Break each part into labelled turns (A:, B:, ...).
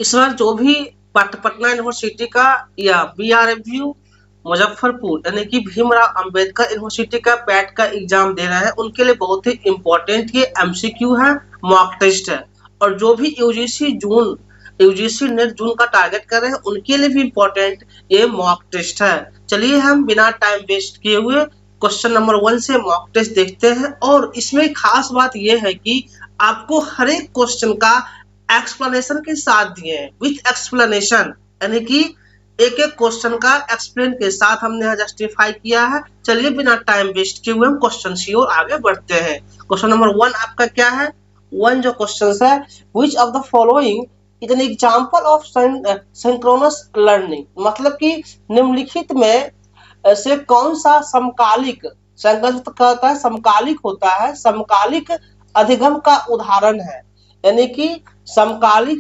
A: इस बार जो भी पटना यूनिवर्सिटी का या BRMU मुजफ्फरपुर यानी कि भीमराव अंबेडकर यूनिवर्सिटी का पैट का एग्जाम दे रहे हैं उनके लिए बहुत ही इम्पोर्टेंट ये MCQ है, मॉक टेस्ट है। और जो भी यूजीसी नेट जून का टारगेट कर रहे हैं उनके लिए भी इम्पोर्टेंट ये मॉक टेस्ट है। चलिए हम बिना टाइम वेस्ट किए हुए क्वेश्चन नंबर 1 से मॉक टेस्ट देखते हैं। और इसमें खास बात यह है कि आपको हर एक क्वेश्चन का एक्सप्लेनेशन के साथ दिए हैं, विथ एक्सप्लेनेशन, यानी कि एक एक क्वेश्चन का एक्सप्लेन के साथ हमने यहाँ जस्टिफाई किया है। चलिए बिना टाइम वेस्ट किए हुए हम क्वेश्चन की ओर आगे बढ़ते हैं। क्वेश्चन नंबर 1 आपका क्या है? 1 जो क्वेश्चन है, which of the following is an example of synchronous learning, मतलब कि निम्नलिखित में से कौन सा समकालिक, कहता है समकालिक होता है, समकालिक अधिगम का उदाहरण है। यानी कि समकालिक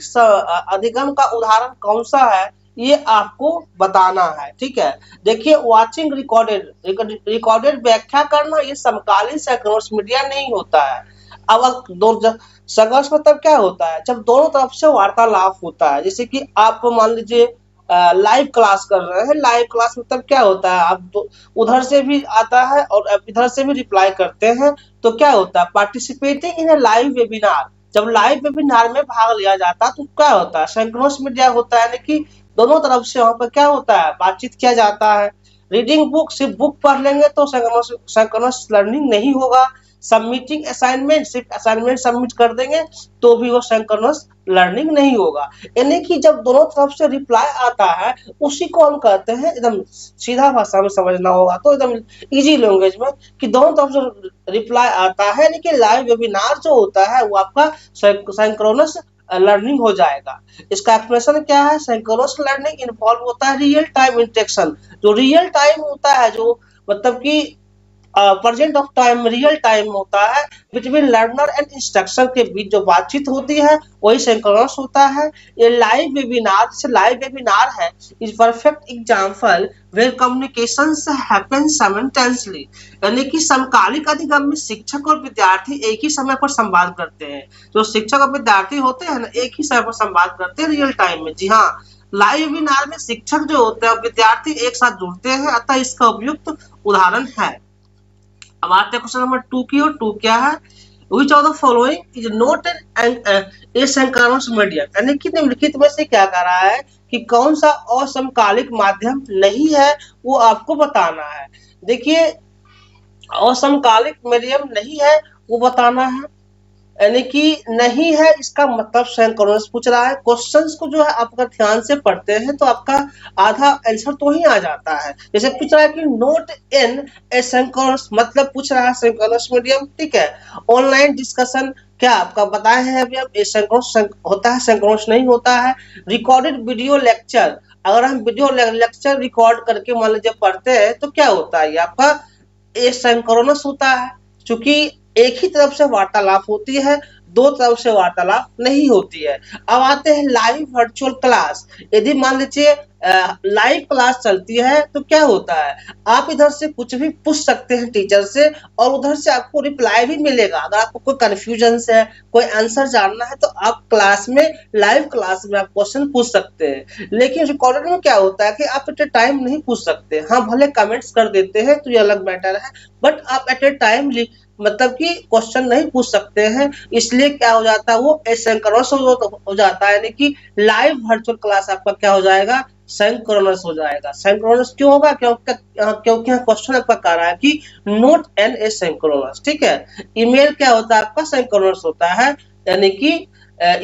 A: अधिगम का उदाहरण कौन सा है ये आपको बताना है। ठीक है, देखिए वाचिंग रिकॉर्डेड व्याख्या करना ये समकालीन सिंक्रोनस मीडिया नहीं होता है। अब दो संघर्ष मतलब क्या होता है? जब दोनों तरफ से वार्तालाप होता है। जैसे कि आप मान लीजिए लाइव क्लास कर रहे हैं, लाइव क्लास मतलब क्या होता है? आप तो उधर से भी आता है और इधर से भी रिप्लाई करते हैं, तो क्या होता है? Participating in A live webinar, जब लाइव वेबिनार में भाग लिया जाता है तो क्या होता है? सिंक्रोनस मीडिया होता है, यानी कि दोनों तरफ से वहां पर क्या होता है? बातचीत किया जाता है। रीडिंग बुक, सिर्फ बुक पढ़ लेंगे तो सिंक्रोनस लर्निंग नहीं होगा। सबमिटिंग असाइनमेंट, सिर्फ असाइनमेंट सबमिट कर देंगे तो भी वो सिंक्रोनस लर्निंग नहीं होगा। यानी कि जब दोनों तरफ से रिप्लाई आता है उसी को हम कहते हैं, एकदम सीधा भाषा में समझना होगा तो एकदम इजी लैंग्वेज में, कि दोनों तरफ से रिप्लाई आता है, यानी कि लाइव वेबिनार जो होता है वो आपका सिंक्रोनस लर्निंग हो जाएगा। इसका एक्सप्लेनेशन क्या है? सिंक्रोनस लर्निंग इन्वॉल्व होता है रियल टाइम इंटरेक्शन, जो रियल टाइम होता है, जो मतलब कि present of time, real time होता है बिटवीन लर्नर एंड इंस्ट्रक्टर के बीच जो बातचीत होती है वही सिंक्रोनस होता है। ये लाइव वेबिनार है is perfect example where communications happen simultaneously, यानी कि समकालिक अधिगम में शिक्षक और विद्यार्थी एक ही समय पर संवाद करते हैं। जो शिक्षक और विद्यार्थी होते हैं ना, एक ही समय पर संवाद करते हैं रियल टाइम में। जी हाँ, लाइव वेबिनार में शिक्षक जो होते हैं और विद्यार्थी एक साथ जुड़ते हैं, अतः इसका उपयुक्त उदाहरण है। अब आते हैं क्वेश्चन नंबर 2 की ओर। 2 क्या है? Which of the following is not an asynchronous medium, यानी कि निम्नलिखित में से क्या कह रहा है कि कौन सा असमकालिक माध्यम नहीं है, वो आपको बताना है। देखिए असमकालिक मीडियम नहीं है वो बताना है, यानी कि नहीं है इसका मतलब सिंक्रोनस पूछ रहा है। क्वेश्चंस को जो है आप अगर ध्यान से पढ़ते हैं तो आपका आधा आंसर तो ही आ जाता है। जैसे पूछ रहा है कि नोट इन एसिंक्रोनस, मतलब पूछ रहा है सिंक्रोनस मीडियम। ठीक है, ऑनलाइन डिस्कशन क्या आपका बताया है अभी, अब एसिंक्रोनस होता है, सिंक्रोनस नहीं होता है। रिकॉर्डेड वीडियो लेक्चर, अगर हम वीडियो लेक्चर रिकॉर्ड करके मान लीजिए पढ़ते हैं तो क्या होता है? ये आपका एसिंक्रोनस होता है, क्योंकि एक ही तरफ से वार्तालाप होती है, दो तरफ से वार्तालाप नहीं होती है। अब आते हैं लाइव वर्चुअल क्लास। यदि मान लीजिए लाइव क्लास चलती है तो क्या होता है? आप इधर से कुछ भी पूछ सकते हैं टीचर से और उधर से आपको रिप्लाई भी मिलेगा। अगर आपको कोई कंफ्यूजन है, कोई आंसर जानना है तो आप क्लास में, लाइव क्लास में आप क्वेश्चन पूछ सकते हैं। लेकिन रिकॉर्डेड में क्या होता है कि आप एट ए टाइम नहीं पूछ सकते। हाँ, भले कमेंट्स कर देते हैं तो ये अलग मैटर है, बट आप एट ए टाइम मतलब कि क्वेश्चन नहीं पूछ सकते हैं। इसलिए क्या हो जाता है? वो एसिंक्रोनस हो जाता है, यानी कि लाइव वर्चुअल क्लास आपका क्या हो जाएगा? सिंक्रोनस हो जाएगा। सिंक्रोनस क्यों होगा? क्योंकि क्वेश्चन आपका कह रहा है कि नोट एन एसिंक्रोनस। ठीक है, ईमेल क्या होता है आपका? सिंक्रोनस होता है, यानी कि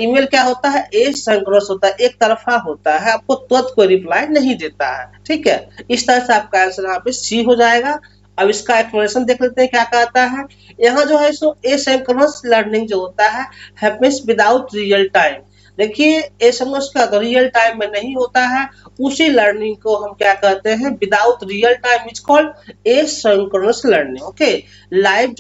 A: ईमेल क्या होता है? एसिंक्रोनस होता है, एक तरफा होता है, आपको तुरंत कोई रिप्लाई नहीं देता है। ठीक है, इस तरह से आपका आंसर यहाँ पे सी हो जाएगा। अब इसका एक्सप्लेनेशन देख लेते हैं क्या कहता है। यहाँ जो है सो एसिंक्रोनस लर्निंग जो होता है हैपेंस विदाउट रियल टाइम। देखिए एसिंक्रोनस का तो रियल टाइम में नहीं होता है, उसी लर्निंग को हम क्या कहते हैं? Without real time is called asynchronous learning. Okay, live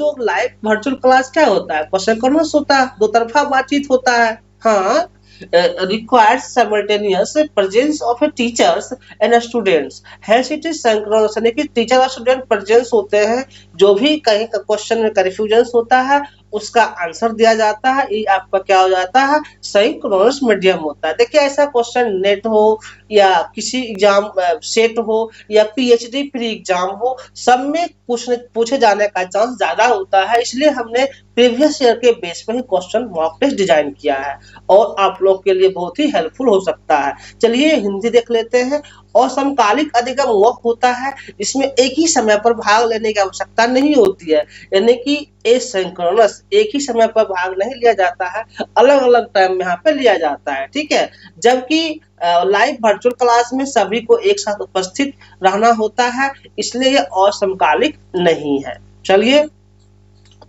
A: virtual class क्या होता है? सिंक्रोनस होता है, दो तरफा बातचीत होता है। हाँ, requires simultaneous presence of a teachers and students, hence it is synchronous, यानी कि टीचर और स्टूडेंट प्रेजेंस होते हैं। जो भी कहीं का क्वेश्चन में कंफ्यूजन होता है उसका आंसर दिया जाता है, ये आपका क्या हो जाता है, सिंक्रोनस मीडियम होता है। देखिए ऐसा क्वेश्चन नेट हो या किसी एग्जाम सेट हो या पीएचडी प्री एग्जाम हो, सब में पूछे जाने का चांस ज्यादा होता है, इसलिए हमने प्रीवियस ईयर के बेस पे ही क्वेश्चन मॉक टेस्ट डिजाइन किया है और आप लोग के लिए बहुत ही हेल्पफुल हो सकता है। चलिए हिंदी देख लेते हैं। और समकालिक अधिगम वह होता है इसमें एक ही समय पर भाग लेने की आवश्यकता नहीं होती है, यानी कि एसिंक्रोनस एक ही समय पर भाग नहीं लिया जाता है, अलग अलग टाइम में यहाँ पे लिया जाता है, ठीक है। जबकि लाइव वर्चुअल क्लास में सभी को एक साथ उपस्थित रहना होता है, इसलिए ये असमकालिक नहीं है। चलिए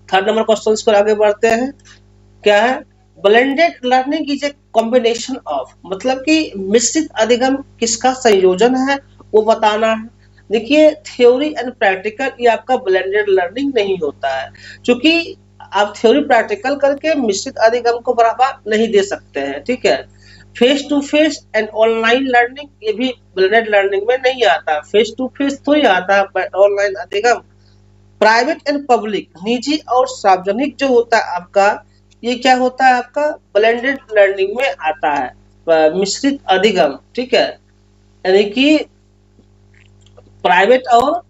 A: थर्ड नंबर क्वेश्चन पर आगे बढ़ते हैं। क्या है, blended learning is a combination of, मतलब कि मिश्रित अधिगम किसका संयोजन है वो बताना है। देखिए थ्योरी एंड प्रैक्टिकल, ये आपका ब्लेंडेड लर्निंग नहीं होता है, क्योंकि आप थ्योरी प्रैक्टिकल करके मिश्रित अधिगम को बढ़ावा नहीं दे सकते हैं, ठीक है। Face to face and online learning, ये भी ब्लेंडेड लर्निंग में नहीं आता, फेस टू फेस तो ही आता है ऑनलाइन अधिगम। प्राइवेट एंड पब्लिक, निजी और सार्वजनिक जो होता है आपका, ये क्या होता है आपका ब्लेंडेड लर्निंग में आता है, मिश्रित अधिगम, ठीक है। यानी कि प्राइवेट और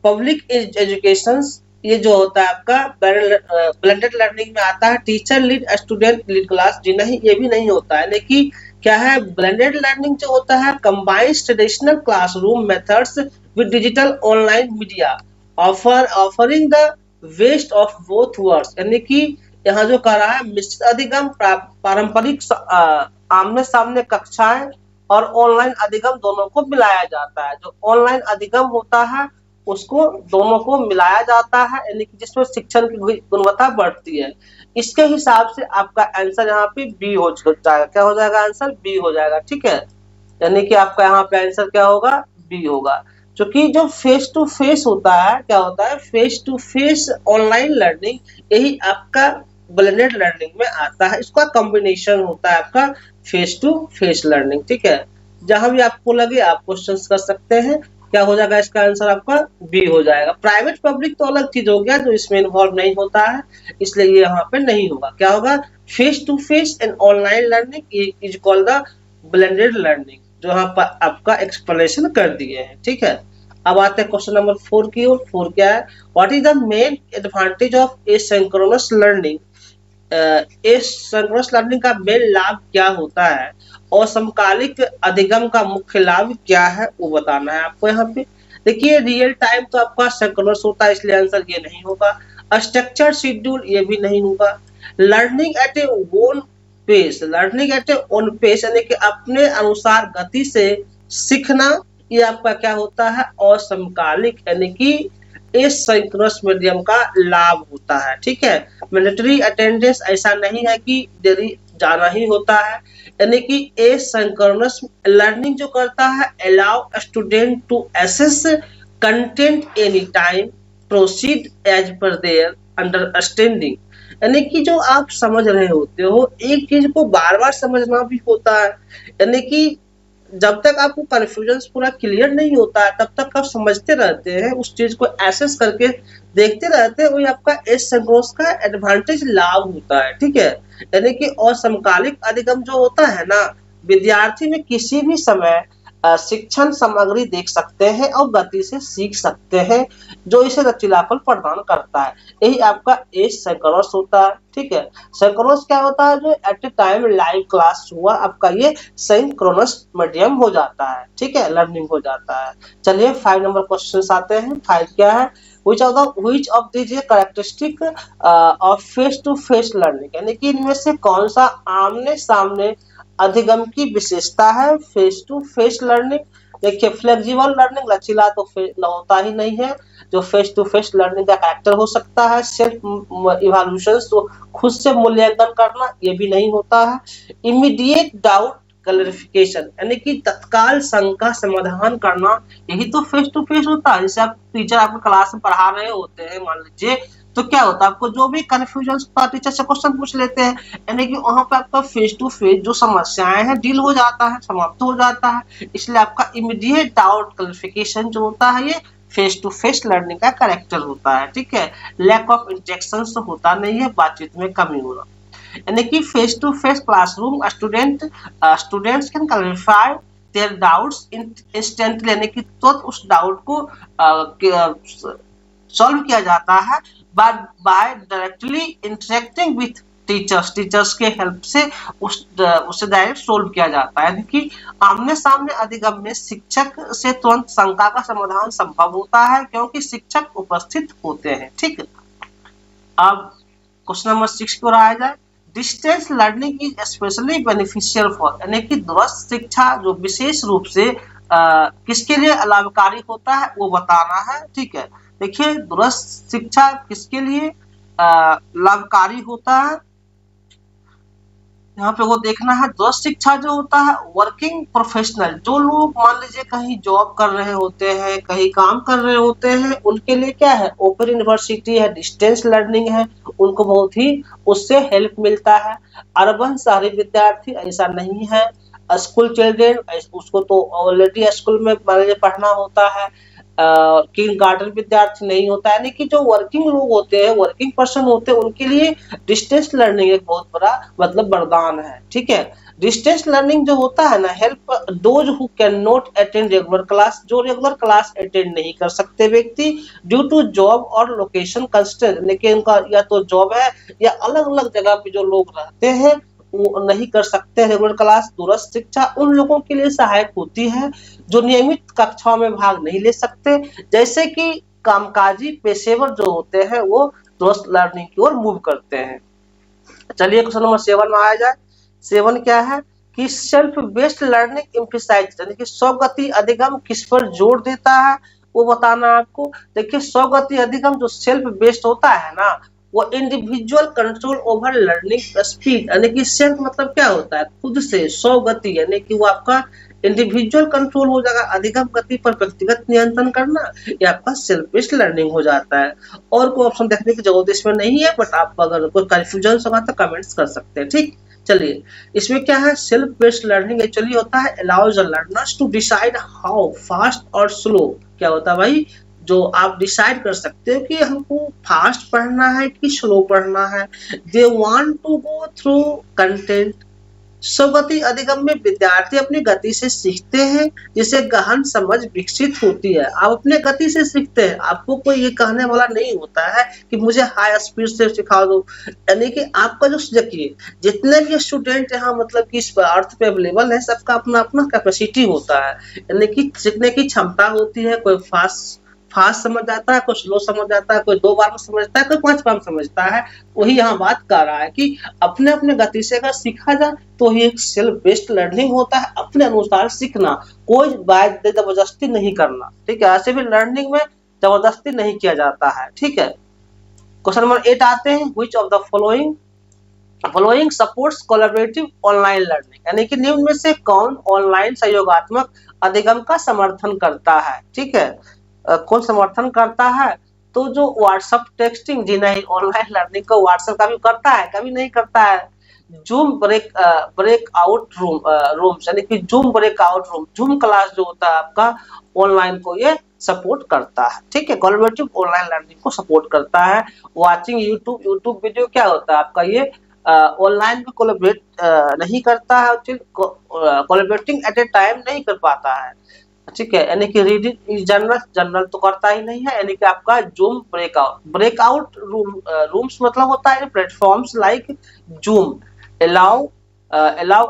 A: पब्लिक एजुकेशन, ये जो होता है आपका ब्लेंडेड लर्निंग में आता है। Teacher lead student lead class, जी नहीं, ये भी नहीं होता है। लेकिन क्या है, ब्लेंडेड लर्निंग जो होता है combines traditional classroom methods with digital online media offering the best of both worlds, यानी कि यहाँ जो कह रहा है मिश्रित अधिगम पारंपरिक आमने सामने कक्षाएं और ऑनलाइन अधिगम दोनों को मिलाया जाता है। जो ऑनलाइन अधिगम होता है उसको दोनों को मिलाया जाता है, यानी कि जिसमें शिक्षण की गुणवत्ता बढ़ती है। इसके हिसाब से आपका आंसर यहाँ पे बी हो जाएगा। क्या हो जाएगा आंसर? बी हो जाएगा, ठीक है। यानी कि आपका यहाँ पे आंसर क्या होगा? बी होगा। क्योंकि जो फेस टू फेस होता है, क्या होता है, face to face online learning, यही आपका ब्लेंडेड लर्निंग में आता है। इसका कॉम्बिनेशन होता है आपका फेस टू फेस लर्निंग, ठीक है। जहां भी आपको लगे आप क्वेश्चन कर सकते हैं। क्या हो जाएगा इसका आंसर? आपका बी हो जाएगा। प्राइवेट पब्लिक तो अलग चीज हो गया, जो इसमें इन्वॉल्व नहीं होता है, इसलिए ये यहाँ पे नहीं होगा। क्या होगा? Face to face and online learning is called the blended learning, जो यहाँ पर आपका एक्सप्लेनेशन कर दिए हैं, ठीक है। अब आते हैं क्वेश्चन नंबर 4 की ओर। 4 क्या है? What is the main advantage of asynchronous learning? Asynchronous learning का मेन लाभ क्या होता है और समकालिक अधिगम का मुख्य लाभ क्या है वो बताना है आपको यहाँ पे। देखिए रियल टाइम तो आपका सिंक्रोनस होता है, इसलिए आंसर ये नहीं होगा। स्ट्रक्चर्ड शेड्यूल, ये भी नहीं होगा। Learning at a own pace, learning at a own pace यानी कि अपने अनुसार गति से सीखना, ये आपका क्या होता है? और समकालिक यानी कि एसिंक्रोनस मीडियम का लाभ होता है, ठीक है। मैंडेटरी अटेंडेंस, ऐसा नहीं है कि डेली जाना ही होता है, यानी कि एसिंक्रोनस लर्निंग जो करता है allow student to access content any time, proceed as per their understanding, यानी कि जो आप समझ रहे होते हो एक चीज को बार बार समझना भी होता है, यानी कि जब तक आपको कंफ्यूजन पूरा क्लियर नहीं होता है तब तक आप समझते रहते हैं, उस चीज को एसेस करके देखते रहते हैं, वही आपका एसिंक्रोनस का एडवांटेज लाभ होता है, ठीक है। यानी कि और समकालिक अधिगम जो होता है ना, विद्यार्थी में किसी भी समय शिक्षण सामग्री देख सकते हैं और गति से सीख सकते हैं, जो इसे लचीलापन प्रदान करता है। यही आपका एसिंक्रोनस होता है, ठीक है। सिंक्रोनस क्या होता है? जो at a time live class हुआ आपका ये सिंक्रोनस मीडियम हो जाता है, ठीक है, लर्निंग हो जाता है। चलिए 5 नंबर क्वेश्चन आते हैं। 5 क्या है? which of these characteristic of face to face learning, यानी कि इनमें से कौन सा आमने सामने अधिगम की विशेषता है फेस टू फेस लर्निंग? देखिए फ्लेक्सिबल लर्निंग, लचीला तो होता ही नहीं है। जो फेस टू फेस लर्निंग का कैरेक्टर हो सकता है सेल्फ इवैल्यूएशन, तो खुद से मूल्यांकन करना, ये भी नहीं होता है। इमीडिएट डाउट क्लैरिफिकेशन, यानी कि तत्काल शंका समाधान करना, यही तो फेस टू फेस होता है। जैसे आप टीचर आपको क्लास में पढ़ा रहे होते हैं मान लीजिए, तो क्या होता है आपको जो भी कंफ्यूजन होता है टीचर से क्वेश्चन पूछ लेते हैं, यानी कि वहां पे आपका फेस टू फेस जो समस्याएं हैं डील हो जाता है, समाप्त हो जाता है। इसलिए आपका इमीडिएट डाउट क्लैरिफिकेशन जो होता है ये फेस टू फेस लर्निंग का कैरेक्टर होता है, ठीक है। लैक ऑफ इंटरेक्शन तो होता नहीं है, बातचीत में कमी होना। यानी कि face to face classroom students can clarify their doubts instantly, यानी कि तुरंत उस डाउट को सॉल्व किया जाता है by directly interacting with teachers के हेल्प से उससे डायरेक्ट सोल्व किया जाता है। यानी कि आमने सामने अधिगम में शिक्षक से तुरंत शंका का समाधान संभव होता है क्योंकि शिक्षक उपस्थित होते हैं, ठीक है। अब क्वेश्चन नंबर 6 की ओर आया जाए। Distance learning is specially beneficial for, यानी कि दूरस्थ शिक्षा जो विशेष रूप से किसके लिए लाभकारी होता है वो बताना है, ठीक है। देखिए दूरस्थ शिक्षा किसके लिए लाभकारी होता है, यहाँ पे वो देखना है। दूरस्थ शिक्षा जो होता है वर्किंग प्रोफेशनल, जो लोग मान लीजिए कहीं जॉब कर रहे होते हैं, कहीं काम कर रहे होते हैं, उनके लिए क्या है ओपन यूनिवर्सिटी है, डिस्टेंस लर्निंग है, उनको बहुत ही उससे हेल्प मिलता है। अर्बन शहरी विद्यार्थी ऐसा नहीं है। स्कूल चिल्ड्रेन उसको तो ऑलरेडी स्कूल में मान लीजिए पढ़ना होता है, किंडरगार्टन विद्यार्थी नहीं होता है। यानी कि जो वर्किंग लोग होते हैं, वर्किंग पर्सन होते हैं, उनके लिए डिस्टेंस लर्निंग एक बहुत बड़ा मतलब वरदान है, ठीक है। डिस्टेंस लर्निंग जो होता है ना help those who can not attend regular class, जो रेगुलर क्लास अटेंड नहीं कर सकते व्यक्ति ड्यू टू जॉब और लोकेशन कंस्ट्रेंट, लेकिन उनका या तो जॉब है या अलग अलग जगह पे जो लोग रहते हैं वो नहीं कर सकते रेगुलर क्लास। दूरस्थ शिक्षा उन लोगों के लिए सहायक होती है जो नियमित कक्षाओं में भाग नहीं ले सकते, जैसे कि कामकाजी पेशेवर जो होते हैं वो दूरस्थ लर्निंग की ओर मूव करते हैं। चलिए क्वेश्चन नंबर 7 में आया जाए। 7 क्या है कि सेल्फ बेस्ड लर्निंग एम्फसाइज, यानी कि स्वगति अधिगम किस पर जोर देता है वो बताना आपको। देखिए स्वगति अधिगम जो सेल्फ बेस्ड होता है ना वो individual control over learning speed, यानी कि सेल्फ मतलब क्या होता है खुद से, स्वगति यानी कि वो आपका इंडिविजुअल कंट्रोल हो जाएगा, अधिगम गति पर व्यक्तिगत नियंत्रण करना, ये आपका सेल्फ बेस्ड लर्निंग हो जाता है। और कोई ऑप्शन देखने की जरूरत इसमें नहीं है, बट आप अगर कोई कंफ्यूजन होगा तो कमेंट्स कर सकते हैं, ठीक। चलिए इसमें क्या है सेल्फ बेस्ड लर्निंग एक्चुअली होता है allows learners to decide how fast और स्लो, क्या होता है भाई जो आप डिसाइड कर सकते हो कि हमको फास्ट पढ़ना है कि स्लो पढ़ना है। They want to go through content. स्वगति अधिगम में विद्यार्थी अपनी गति से सीखते हैं जिससे गहन समझ विकसित होती है। आप अपने गति से सीखते हैं, आपको कोई ये कहने वाला नहीं होता है कि मुझे हाई स्पीड से सिखा दो। यानी कि आपका जो देखिए जितने भी स्टूडेंट यहाँ मतलब कि इस अर्थ पे अवेलेबल है सबका अपना अपना कैपेसिटी होता है, यानी कि सीखने की क्षमता होती है। कोई फास्ट समझ जाता है, कोई स्लो समझ जाता है, कोई 2 बार में समझता है, कोई 5 बार में समझता है। वही यहाँ बात कर रहा है कि अपने अपने गति से अगर सीखा जाए तो ये एक सेल्फ बेस्ड लर्निंग होता है, अपने अनुसार सीखना, कोई जबरदस्ती नहीं करना, ठीक है। ऐसे भी लर्निंग में जबरदस्ती नहीं किया जाता है, ठीक है। क्वेश्चन नंबर 8 आते हैं। Which of the following supports collaborative online learning, यानी कि निम्न में से कौन ऑनलाइन सहयोगात्मक अधिगम का समर्थन करता है, ठीक है। कौन समर्थन करता है तो जो व्हाट्सएप टेक्सटिंग, जी नहीं, ऑनलाइन लर्निंग को व्हाट्सएप का भी करता है, कभी नहीं करता है। जूम ब्रेक आउट रूम्स, यानी कि Zoom break out room, Zoom class जो होता है आपका ऑनलाइन को ये सपोर्ट करता है, ठीक है। कोलैबोरेटिव ऑनलाइन लर्निंग को सपोर्ट करता है। वाचिंग यूट्यूब वीडियो क्या होता है आपका ये ऑनलाइन में कोलैबोरेट नहीं करता है, कोलैबोरेटिंग एट ए टाइम नहीं कर पाता है, ठीक है। यानी कि रीडिंग जनरल तो करता ही नहीं है। यानी कि आपका जूम ब्रेकआउट रूम्स मतलब होता है platforms like zoom allow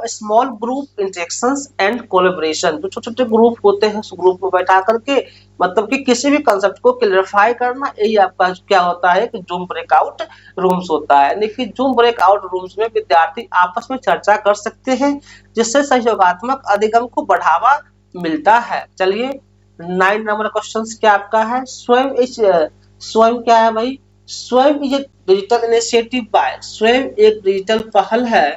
A: small group interactions and collaboration, जो छोटे छोटे ग्रुप होते हैं उस ग्रुप में बैठा करके मतलब कि किसी भी कंसेप्ट को क्लियरिफाई करना, यही आपका क्या होता है कि जूम ब्रेकआउट रूम्स होता है। यानी कि जूम ब्रेकआउट रूम्स में विद्यार्थी आपस में चर्चा कर सकते हैं जिससे सहयोगात्मक अधिगम को बढ़ावा मिलता है। चलिए 9 नंबर क्वेश्चन क्या आपका है। स्वयं क्या है भाई, स्वयं इज डिजिटल इनिशिएटिव बाय, स्वयं एक डिजिटल पहल है।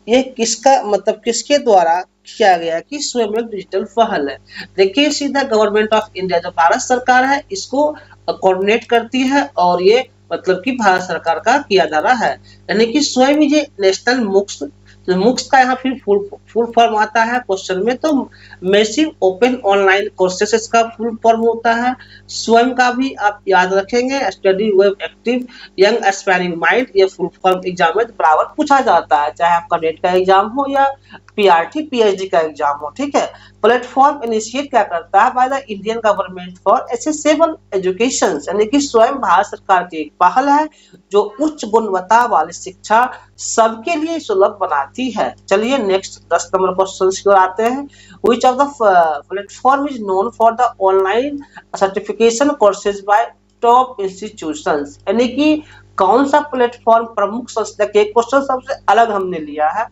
A: ये किसका मतलब किसके द्वारा किया गया कि स्वयं एक डिजिटल पहल है। देखिए सीधा गवर्नमेंट ऑफ इंडिया जो भारत सरकार है इसको कोऑर्डिनेट करती है और ये मतलब कि भारत सरकार का किया जा रहा है। यानी कि स्वयं इज नेशनल मूक्स, MOOCs का यहाँ फिर फुल फॉर्म आता है क्वेश्चन में, तो मैसिव ओपन ऑनलाइन कोर्सेस इसका फुल फॉर्म होता है। स्वयं का भी आप याद रखेंगे, study web active young aspiring mind, ये फुल फॉर्म एग्जाम में बराबर पूछा जाता है, चाहे आपका नेट का एग्जाम हो या PRT PhD का एग्जाम हो, ठीक है। प्लेटफॉर्म इनिशिएट क्या करता है, by the Indian government for accessible education, यानी कि स्वयं भारत सरकार की एक पहल है जो उच्च गुणवत्ता वाली शिक्षा सबके लिए सुलभ बनाती है। चलिए नेक्स्ट 10 नंबर क्वेश्चन की ओर आते हैं। Which of the platform is known for the online certification courses bye top institutions, यानी कि कौन सा प्लेटफॉर्म प्रमुख संस्था के, क्वेश्चन सबसे अलग हमने लिया है,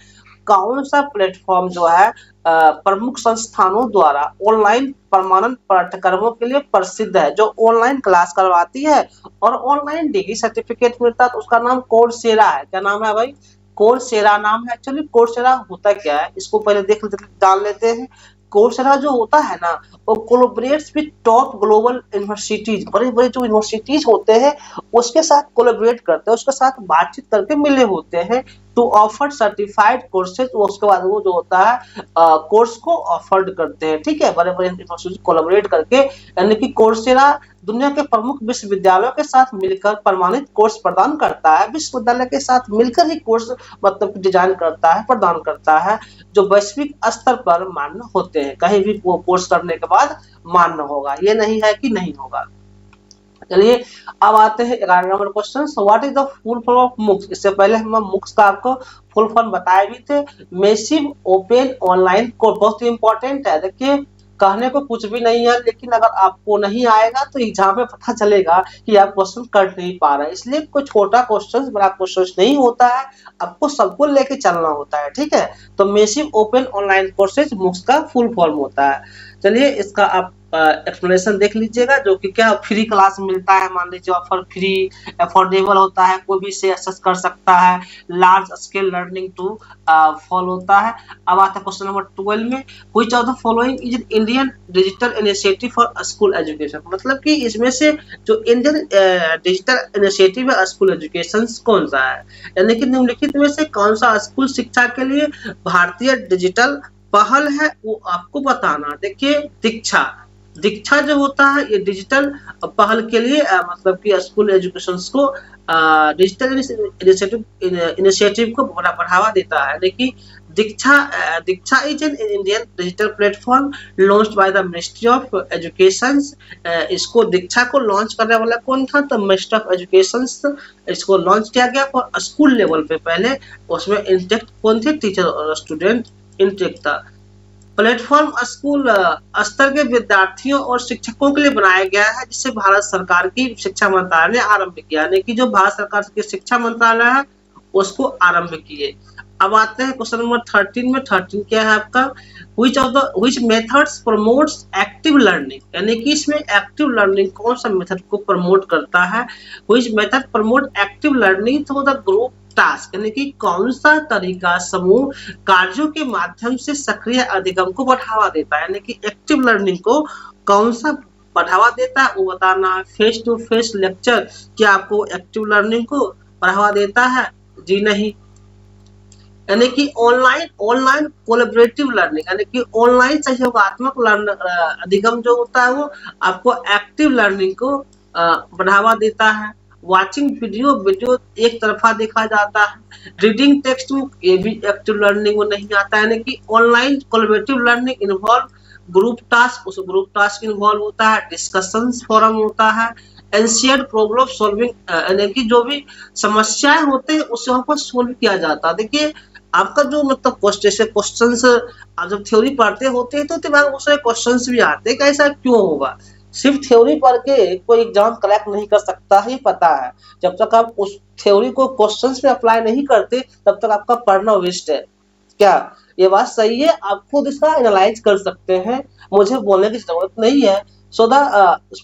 A: कौन सा प्लेटफॉर्म जो है प्रमुख संस्थानों द्वारा ऑनलाइन प्रमाणन पाठ्यक्रमों के लिए प्रसिद्ध है, जो ऑनलाइन क्लास करवाती है और ऑनलाइन डिग्री सर्टिफिकेट मिलता है, तो उसका नाम कोर्सेरा है। क्या नाम है भाई? कोर्सेरा नाम है। एक्चुअली कोर्सेरा होता क्या है, इसको पहले जान लेते हैं। कोर्सेरा जो होता है ना, वो कोलैबोरेट्स विद टॉप ग्लोबल यूनिवर्सिटीज, बड़े बड़े जो यूनिवर्सिटीज होते हैं उसके साथ कोलैबोरेट करते हैं, उसके साथ बातचीत करके मिले होते हैं टू ऑफर सर्टिफाइड कोर्सेज। उसके बाद वो जो होता है कोर्स को ऑफर्ड करते हैं, ठीक है, बड़े बड़े यूनिवर्सिटी कोलैबोरेट करके, यानी कि कोर्सेरा दुनिया के प्रमुख विश्वविद्यालयों के साथ मिलकर प्रमाणित कोर्स प्रदान करता है। विश्वविद्यालय के साथ मिलकर ही कोर्स मतलब डिजाइन करता है, प्रदान करता है, जो वैश्विक स्तर पर मान्य होते हैं। कहीं भी वो कोर्स करने के बाद मान्य होगा, ये नहीं है कि नहीं होगा। चलिए अब आते हैं 11 number question. What is the full form of MOOCs? इससे पहले हम MOOCs का आपको फुल फॉर्म बताए भी थे, मैसिव ओपन ऑनलाइन कोर्स। बहुत ही इंपॉर्टेंट है, देखिए कहने को कुछ भी नहीं है, लेकिन अगर आपको नहीं आएगा तो एग्जाम में पता चलेगा कि आप क्वेश्चन कर नहीं पा रहे हैं। इसलिए कोई छोटा क्वेश्चन बड़ा क्वेश्चन नहीं होता है, आपको सबको लेके चलना होता है, ठीक है। तो massive open online courses MOOCs का फुल फॉर्म होता है। चलिए इसका आप एक्सप्लेनेशन देख लीजिएगा, जो कि क्या फ्री क्लास मिलता है, मान लीजिए ऑफर फ्री अफोर्डेबल होता है, कोई भी इसे एक्सेस कर सकता है, large scale learning to follow होता है। अब आता है क्वेश्चन नंबर 12 में, which of the following is Indian digital initiative for school education, मतलब कि इसमें से जो इंडियन डिजिटल इनिशिएटिव है स्कूल एजुकेशन कौन सा है, यानी कि निम्नलिखित में से कौन सा स्कूल शिक्षा के लिए भारतीय डिजिटल पहल है, वो आपको बताना। देखिए दीक्षा जो होता है ये डिजिटल पहल के लिए मतलब कि स्कूल एजुकेशन को डिजिटल इनिशिएटिव को बढ़ावा देता है। देखिए Diksha is an Indian digital platform launched by the ministry of education. इसको दीक्षा को लॉन्च करने वाला कौन था, तो मिनिस्ट्री ऑफ एजुकेशन इसको लॉन्च किया गया और स्कूल लेवल पे। पहले उसमें इंटेक्ट कौन थे, टीचर और स्टूडेंट इंटेक्ट था। प्लेटफॉर्म स्कूल स्तर के विद्यार्थियों और शिक्षकों के लिए बनाया गया है, जिसे भारत सरकार की शिक्षा मंत्रालय ने आरंभ किया, यानी कि जो भारत सरकार की शिक्षा मंत्रालय है उसको आरंभ किए। अब आते हैं क्वेश्चन नंबर 13 में। 13 क्या है आपका, which methods promotes active learning, यानी कि इसमें एक्टिव लर्निंग कौन सा मेथड को प्रमोट करता है। which method promote active learning through the group task, यानी कि कौन सा तरीका समूह कार्यों के माध्यम से सक्रिय अधिगम को बढ़ावा देता है, यानी कि एक्टिव लर्निंग को कौन सा बढ़ावा देता है वो बताना है। फेस टू फेस लेक्चर क्या आपको एक्टिव लर्निंग को बढ़ावा देता है? जी नहीं। यानी कि ऑनलाइन कोलैबोरेटिव लर्निंग, यानी कि ऑनलाइन सहयोगात्मक अधिगम जो होता है वो आपको एक्टिव लर्निंग को बढ़ावा देता है। वाचिंग वीडियो एक तरफा देखा जाता है। रीडिंग टेक्स्ट बुक, ये भी एक्टिव लर्निंग में नहीं आता है। यानी कि online collaborative learning involve group task, उस ग्रुप टास्क इन्वॉल्व होता है, डिस्कशंस फोरम होता है, एंशियंट प्रॉब्लम सॉल्विंग, यानी कि जो भी समस्याएं होते हैं उसे वहाँ पर सोल्व किया जाता है। देखिए आपका जो मतलब क्वेश्चंस जब थ्योरी पढ़ते होते हैं तो दिमाग में उसमें क्वेश्चंस भी आते हैं, कैसा क्यों होगा। सिर्फ थ्योरी पढ़ के कोई एग्जाम क्रैक नहीं कर सकता, ही पता है। जब तक आप उस थ्योरी को क्वेश्चंस में अप्लाई नहीं करते तब तक आपका पढ़ना वेस्ट है। क्या ये बात सही है? आप खुद इसका एनालाइज कर सकते हैं, मुझे बोलने की जरूरत नहीं है। So the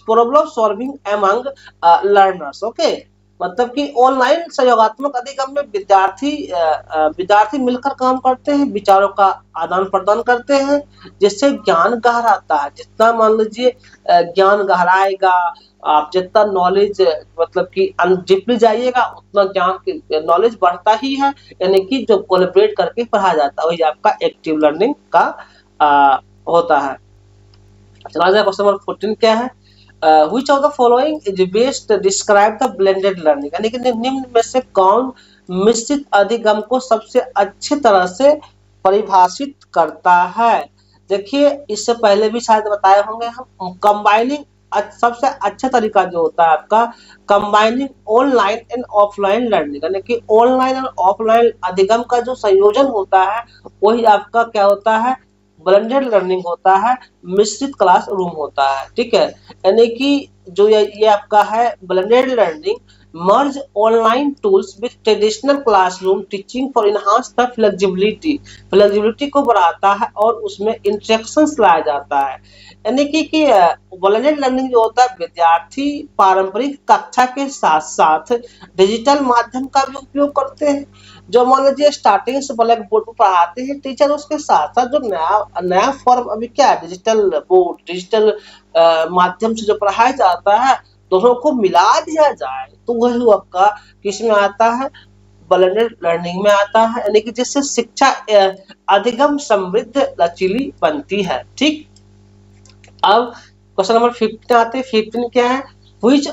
A: problem solving among learners, okay, मतलब कि ऑनलाइन सहयोगात्मक अधिगम में विद्यार्थी मिलकर काम करते हैं, विचारों का आदान प्रदान करते हैं, जिससे ज्ञान गहराता है। जितना मान लीजिए ज्ञान गहराएगा, आप जितना नॉलेज मतलब कि डीपली जाइएगा उतना ज्ञान की नॉलेज बढ़ता ही है, यानी कि जो कोलैबोरेट करके पढ़ा जाता है वही आपका एक्टिव लर्निंग का होता है। चला जाए क्वेश्चन नंबर 14 क्या है, which of the following is best describe the blended learning, यानी कि निम्न में से कौन मिश्रित अधिगम को सबसे अच्छी तरह से परिभाषित करता है। देखिए इससे पहले भी शायद बताए होंगे हम, कंबाइनिंग सबसे अच्छा तरीका जो होता है आपका combining online and offline learning, यानी कि ऑनलाइन और ऑफलाइन अधिगम का जो संयोजन होता है वही आपका क्या होता है, ब्लेंडेड लर्निंग होता है, मिश्रित क्लास रूम होता है। ठीक है, यानी कि जो ये आपका है blended learning merge online tools with traditional classroom teaching for enhance the flexibility को बढ़ाता है और उसमें इंस्ट्रक्शंस लाया जाता है। यानी कि ब्लेंडेड लर्निंग जो होता है विद्यार्थी पारंपरिक कक्षा के साथ साथ डिजिटल माध्यम का भी उपयोग करते हैं। जो मान लीजिए स्टार्टिंग से ब्लैक बोर्ड पर पढ़ाते हैं टीचर, उसके साथ साथ जो नया नया फॉर्म अभी क्या है डिजिटल बोर्ड डिजिटल माध्यम से जो पढ़ाया जाता है दोनों को मिला दिया जाए तो वही आपका किस में आता है, ब्लेंडेड लर्निंग में आता है, यानी कि जिससे शिक्षा अधिगम समृद्ध लचीली बनती है। ठीक, अब क्वेश्चन नंबर 15 आते हैं। 15 क्या है, which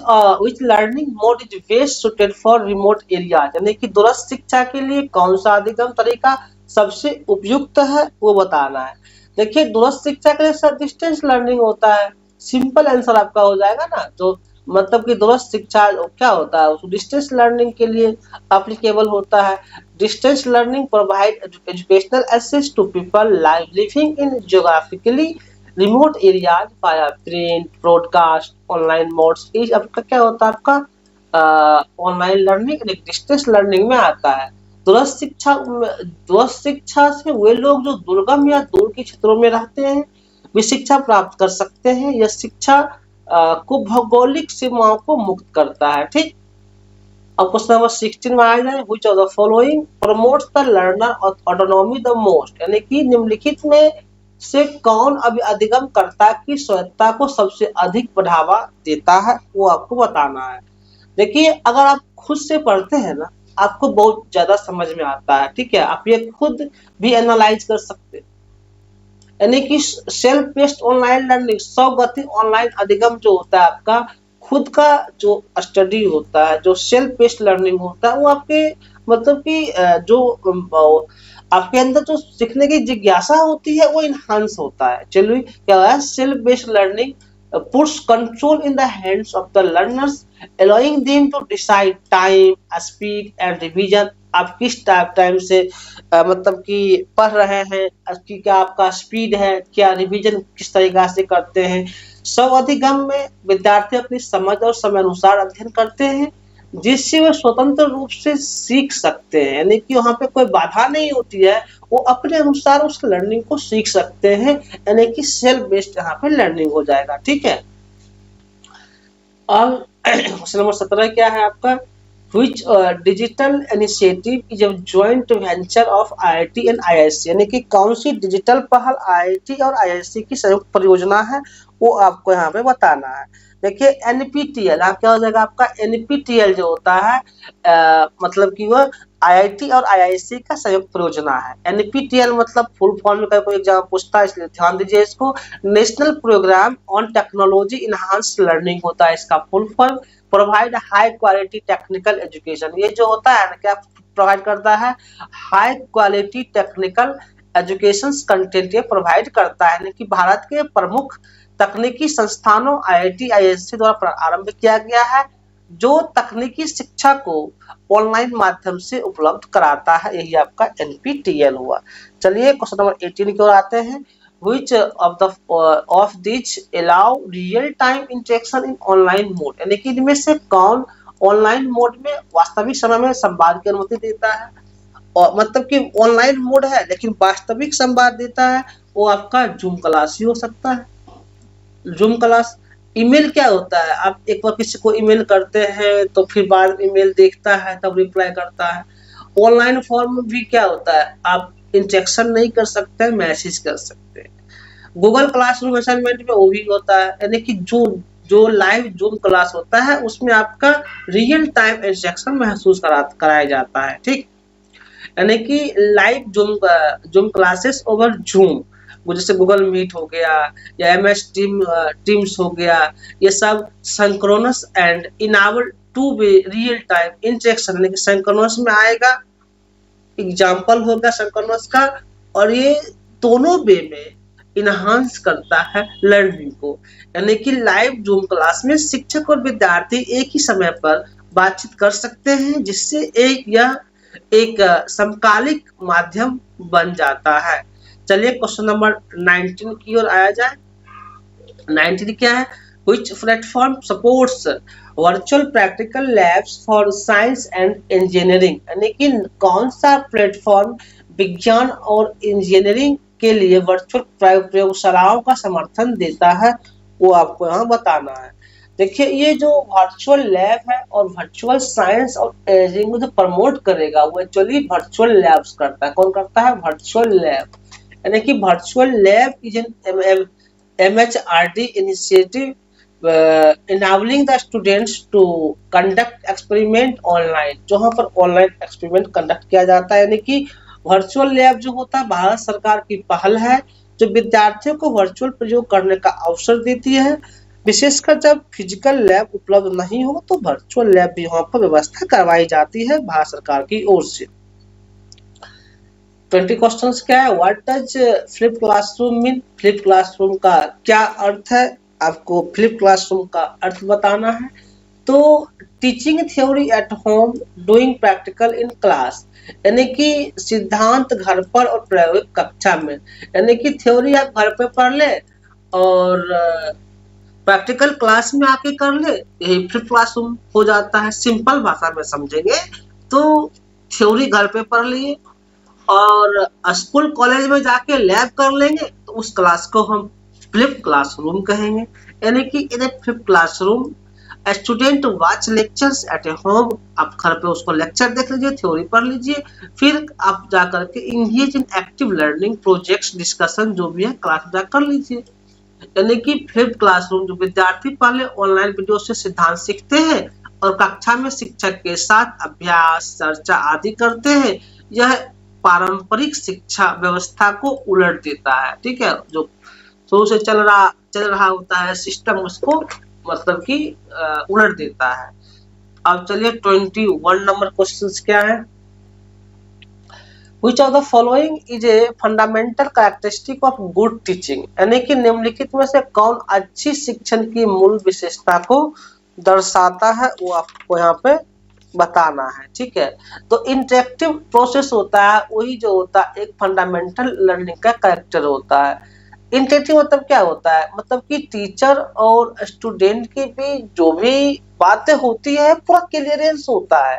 A: learning mode is best suited for remote areas, यानी कि दूरस्थ शिक्षा के लिए कौन सा अधिगम तरीका सबसे उपयुक्त है वो बताना है। देखिए दूरस्थ शिक्षा के लिए सर डिस्टेंस लर्निंग होता है, सिंपल आंसर आपका हो जाएगा ना। तो मतलब कि दूरस्थ शिक्षा क्या होता है, डिस्टेंस लर्निंग के लिए एप्लीकेबल होता है। Distance learning provide educational access to people living in geographically remote areas via print broadcast online modes. ये आपका क्या होता है, आपका ऑनलाइन लर्निंग डिस्टेंस लर्निंग में आता है। दूरस्थ शिक्षा से वे लोग जो दुर्गम या दूर के क्षेत्रों में रहते हैं वे शिक्षा प्राप्त कर सकते हैं। यह शिक्षा को भौगोलिक सीमाओं को मुक्त करता है। ठीक, अब क्वेश्चन नंबर 16 में आ जाए, which of the following promotes the learner autonomy the most, यानी कि निम्नलिखित में से कौन अभी अधिगम कर्ता की स्वायत्तता को सबसे अधिक बढ़ावा देता है वो आपको बताना है। देखिए अगर आप खुद से पढ़ते हैं ना आपको बहुत ज्यादा समझ में आता है। ठीक है, आप ये खुद भी एनालाइज कर सकते हैं, यानी कि सेल्फ बेस्ड ऑनलाइन लर्निंग स्वगति ऑनलाइन अधिगम जो होता है आपका खुद का जो स्टडी होता है, जो सेल्फ बेस्ड लर्निंग होता है वो आपके मतलब कि जो आपके अंदर जो सीखने की जिज्ञासा होती है वो इनहांस होता है। चलिए क्या है, self based learning puts control in the hands of the learners allowing them to decide time speed and revision। आप किस टाइम से मतलब कि पढ़ रहे हैं, कि क्या आपका स्पीड है, क्या रिवीजन किस तरीका से करते हैं। स्व अधिगम में विद्यार्थी अपनी समझ और समय अनुसार अध्ययन करते हैं जिससे वे स्वतंत्र रूप से सीख सकते हैं, यानी कि वहाँ पे कोई बाधा नहीं होती है, वो अपने अनुसार उस लर्निंग को सीख सकते हैं, यानी कि सेल्फ बेस्ड यहाँ पे लर्निंग हो जाएगा। ठीक है, अब क्वेश्चन नंबर 17 क्या है आपका, which digital initiative is a joint venture of IIT and IISc, यानी कि कौन सी डिजिटल पहल IIT और IISc की संयुक्त परियोजना है वो आपको यहाँ पे बताना है। देखिए NPTEL आप क्या हो जाएगा, आपका NPTEL जो होता है मतलब कि वह IIT और IISc का संयुक्त परियोजना है। NPTEL मतलब फुल फॉर्म में कोई एग्जाम पूछता है इसलिए ध्यान दीजिए इसको, national programme on technology enhanced learning होता है इसका full form. Provide high quality technical education, ये जो होता है ना क्या प्रोवाइड करता है, high quality technical education content ये प्रोवाइड करता है, यानी कि भारत के प्रमुख तकनीकी संस्थानों IIT IISc द्वारा आरंभ किया गया है जो तकनीकी शिक्षा को ऑनलाइन माध्यम से उपलब्ध कराता है, यही आपका NPTEL हुआ। चलिए क्वेश्चन नंबर 18 की ओर आते हैं, which of these allow real time interaction in online mode, यानी कि इनमें से कौन ऑनलाइन मोड में वास्तविक समय में संवाद की अनुमति देता है। और मतलब कि ऑनलाइन मोड है लेकिन वास्तविक संवाद देता है वो आपका जूम क्लास ही हो सकता है। जूम क्लास, ईमेल क्या होता है, आप एक बार किसी को ईमेल करते हैं तो फिर बाद में ईमेल देखता है तब रिप्लाई करता है। ऑनलाइन फॉर्म भी क्या होता है, आप इंटरेक्शन नहीं कर सकते हैं, मैसेज कर सकते हैं। गूगल क्लासरूम असाइनमेंट में वो भी होता है, यानी कि जो जो लाइव जूम क्लास होता है उसमें आपका रियल टाइम इंस्ट्रक्शन महसूस कराया जाता है, ठीक। यानी कि live zoom classes over zoom, वो जैसे गूगल मीट हो गया या MS टीम्स हो गया, ये सब synchronous and enable two way real time interaction, यानी कि सिंक्रोनस में आएगा, एग्जाम्पल होगा सिंक्रोनस का, और ये दोनों वे में इनहांस करता है लर्निंग को। यानी कि लाइव जूम क्लास में शिक्षक और विद्यार्थी एक ही समय पर बातचीत कर सकते हैं, जिससे एक समकालिक माध्यम बन जाता है। चलिए क्वेश्चन नंबर 19 की ओर आया जाए। 19 क्या है? Which platform supports virtual practical labs for science and engineering? यानी कि कौन सा प्लेटफॉर्म विज्ञान और इंजीनियरिंग के लिए वर्चुअल प्रयोगशालाओं का समर्थन देता है, वो आपको यहाँ बताना है। देखिए, ये जो वर्चुअल लैब है और वर्चुअल साइंस और इंजीनियरिंग को प्रमोट करेगा, वो एक्चुअली वर्चुअल लैब्स करता है। कौन करता है? Virtual lab. यानी कि virtual lab is an MHRD initiative enabling the students to conduct experiment online, जहाँ पर ऑनलाइन एक्सपेरिमेंट कंडक्ट किया जाता है। यानी कि वर्चुअल लैब जो होता है भारत सरकार की पहल है, जो विद्यार्थियों को वर्चुअल प्रयोग करने का अवसर देती है, विशेषकर जब फिजिकल लैब उपलब्ध नहीं हो तो वर्चुअल लैब भी यहाँ पर व्यवस्था करवाई जाती है भारत सरकार की ओर से। 20 क्वेश्चंस क्या है? What does flip classroom mean? Flip classroom का क्या अर्थ है? आपको फ्लिप क्लासरूम का अर्थ बताना है। तो teaching theory at home, doing practical in class, यानी कि सिद्धांत घर पर और प्रयोग कक्षा में। यानी कि थ्योरी आप घर पे पढ़ ले और प्रैक्टिकल क्लास में आके कर ले, यही फ्लिप क्लासरूम हो जाता है। सिंपल भाषा में समझेंगे तो थ्योरी घर पे पढ़ लिए और स्कूल कॉलेज में जाके लैब कर लेंगे, तो उस क्लास को हम फ्लिप क्लासरूम कहेंगे। यानी कि in flip classroom student watch lectures at a home, आप घर पे उसको लेक्चर देख लीजिए, थ्योरी पढ़ लीजिए, फिर आप जा करके engage in active learning projects discussion जो भी है क्लास में जाकर लीजिए। यानी कि फ्लिप क्लासरूम जो विद्यार्थी पहले ऑनलाइन वीडियो से सिद्धांत सीखते हैं और कक्षा में शिक्षक के साथ अभ्यास चर्चा आदि करते हैं, यह पारंपरिक शिक्षा व्यवस्था को उलट देता है। ठीक है, जो शुरू से चल रहा होता है सिस्टम, उसको मतलब कि उलट देता है। अब चलिए 21 नंबर क्वेश्चन क्या है? Which of the following is a fundamental characteristic of good teaching? यानी कि निम्नलिखित में से कौन अच्छी शिक्षण की मूल विशेषता को दर्शाता है, वो आपको यहाँ पे बताना है। ठीक है, तो इंटरेक्टिव प्रोसेस होता है, वही जो होता है एक फंडामेंटल लर्निंग का कैरेक्टर होता है। इंटरेक्टिव मतलब क्या होता है? मतलब कि टीचर और स्टूडेंट के बीच जो भी बातें होती है पूरा क्लियरेंस होता है,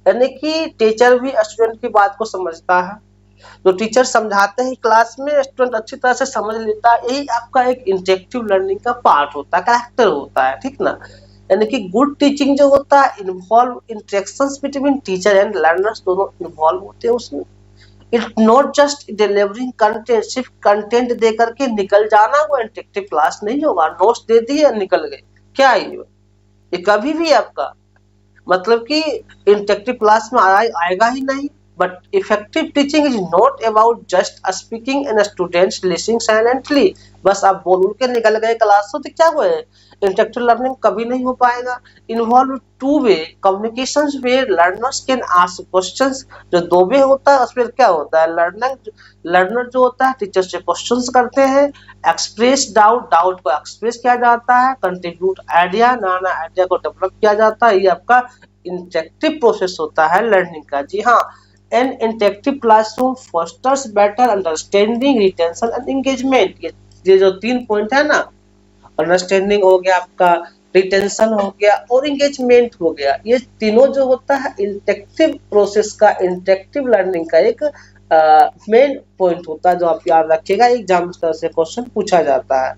A: यानी कि टीचर भी स्टूडेंट की बात को समझता है, जो टीचर समझाते हैं क्लास में स्टूडेंट अच्छी तरह से समझ लेता है, यही आपका एक इंटरेक्टिव लर्निंग का पार्ट होता है, कैरेक्टर होता है। ठीक ना, यानी कि गुड टीचिंग जो होता है involve interactions between teacher and learners, दोनों इन्वॉल्व होते हैं उसमें। It not just delivering content, सिर्फ कंटेंट दे करके निकल जाना, वो इंटरेक्टिव क्लास नहीं होगा। नोट्स दे दिए निकल गए, क्या ये कभी भी आपका मतलब कि इंटरेक्टिव क्लास में आएगा ही नहीं। But effective teaching is not about just speaking and students listening silently, बस आप बोल के निकल गए क्लास से, तो क्या हुआ? इंटरेक्टिव लर्निंग कभी नहीं हो पाएगा। Involve two way communications where learners can ask questions, जो दो वे होता है उसमें क्या होता है, लर्नर जो होता है टीचर से क्वेश्चंस करते हैं, एक्सप्रेस डाउट को एक्सप्रेस किया जाता है, कंट्रीब्यूट आइडिया, नया आइडिया को डेवलप किया जाता है। ये आपका इंटरेक्टिव प्रोसेस होता है लर्निंग का। जी हाँ, N interactive classroom fosters better understanding, retention and engagement. ये जो 3 पॉइंट है ना, अंडरस्टैंडिंग हो गया आपका, रिटेंशन हो गया और एंगेजमेंट हो गया, ये तीनों जो होता है इंटरेक्टिव प्रोसेस का, इंटरेक्टिव लर्निंग का एक मेन पॉइंट होता है, जो आप याद रखिएगा, एग्जाम से क्वेश्चन पूछा जाता है।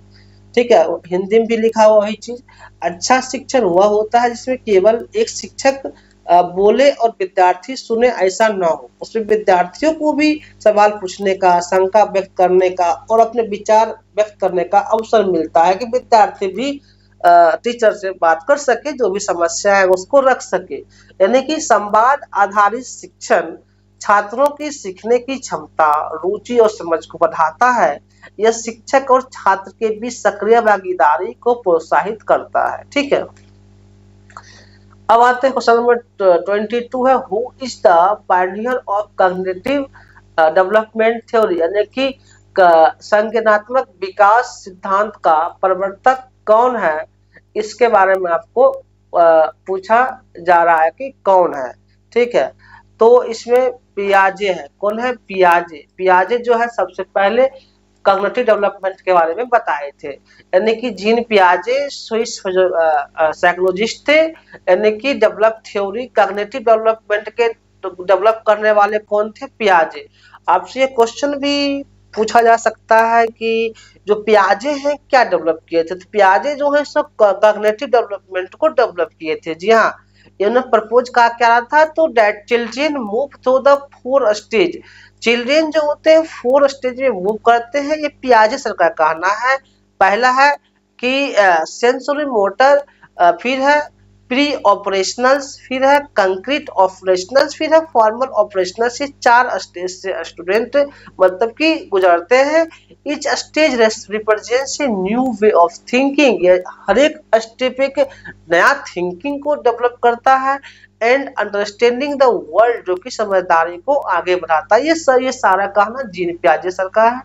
A: ठीक है, हिंदी में भी लिखा हुआ वही चीज। अच्छा शिक्षण वह होता है जिसमें केवल एक शिक्षक बोले और विद्यार्थी सुने, ऐसा ना हो, उसमें विद्यार्थियों को भी सवाल पूछने का, शंका व्यक्त करने का और अपने विचार व्यक्त करने का अवसर मिलता है, कि विद्यार्थी भी टीचर से बात कर सके, जो भी समस्या है उसको रख सके। यानी कि संवाद आधारित शिक्षण छात्रों की सीखने की क्षमता, रुचि और समझ को बढ़ाता है। यह शिक्षक और छात्र के बीच सक्रिय भागीदारी को प्रोत्साहित करता है। ठीक है, अब आते हैं क्वेश्चन नंबर 22 है, who is the Pioneer of cognitive development theory, यानी कि संज्ञानात्मक विकास सिद्धांत का प्रवर्तक कौन है। इसके बारे में आपको पूछा जा रहा है कि कौन है। ठीक है, तो इसमें पियाजे है। कौन है? पियाजे। पियाजे जो है सबसे पहले कॉग्निटिव डेवलपमेंट के बारे में बताए थे। यानी कि जीन पियाजे स्विस साइकोलॉजिस्ट थे। यानी कि डेवलप थ्योरी कॉग्निटिव डेवलपमेंट के डेवलप करने वाले कौन थे? पियाजे। आपसे ये क्वेश्चन भी पूछा जा सकता है कि जो पियाजे हैं क्या डेवलप किए थे। तो पियाजे जो है सब कॉग्निटिव डेवलपमेंट को डेवलप किए थे। जी हाँ, इन्होंने प्रपोज कहा क्या था, तो that children move through the 4 stage. Children जो होते हैं 4 स्टेज में मूव करते हैं, ये पियाजे सर का कहना है। पहला है कि सेंसरी मोटर, फिर है प्री ऑपरेशनल्स, फिर है कंक्रीट ऑपरेशनल्स, फिर है फॉर्मल ऑपरेशनल्स। ये 4 स्टेज से स्टूडेंट मतलब कि गुजरते हैं। Each stage represents a new way of thinking. ये हर एक स्टेप एक नया थिंकिंग को डेवलप करता है। एंड अंडरस्टैंडिंग द वर्ल्ड, जो कि समझदारी को आगे बढ़ाता है। ये सारा कहना जीन पियाजे सर का है।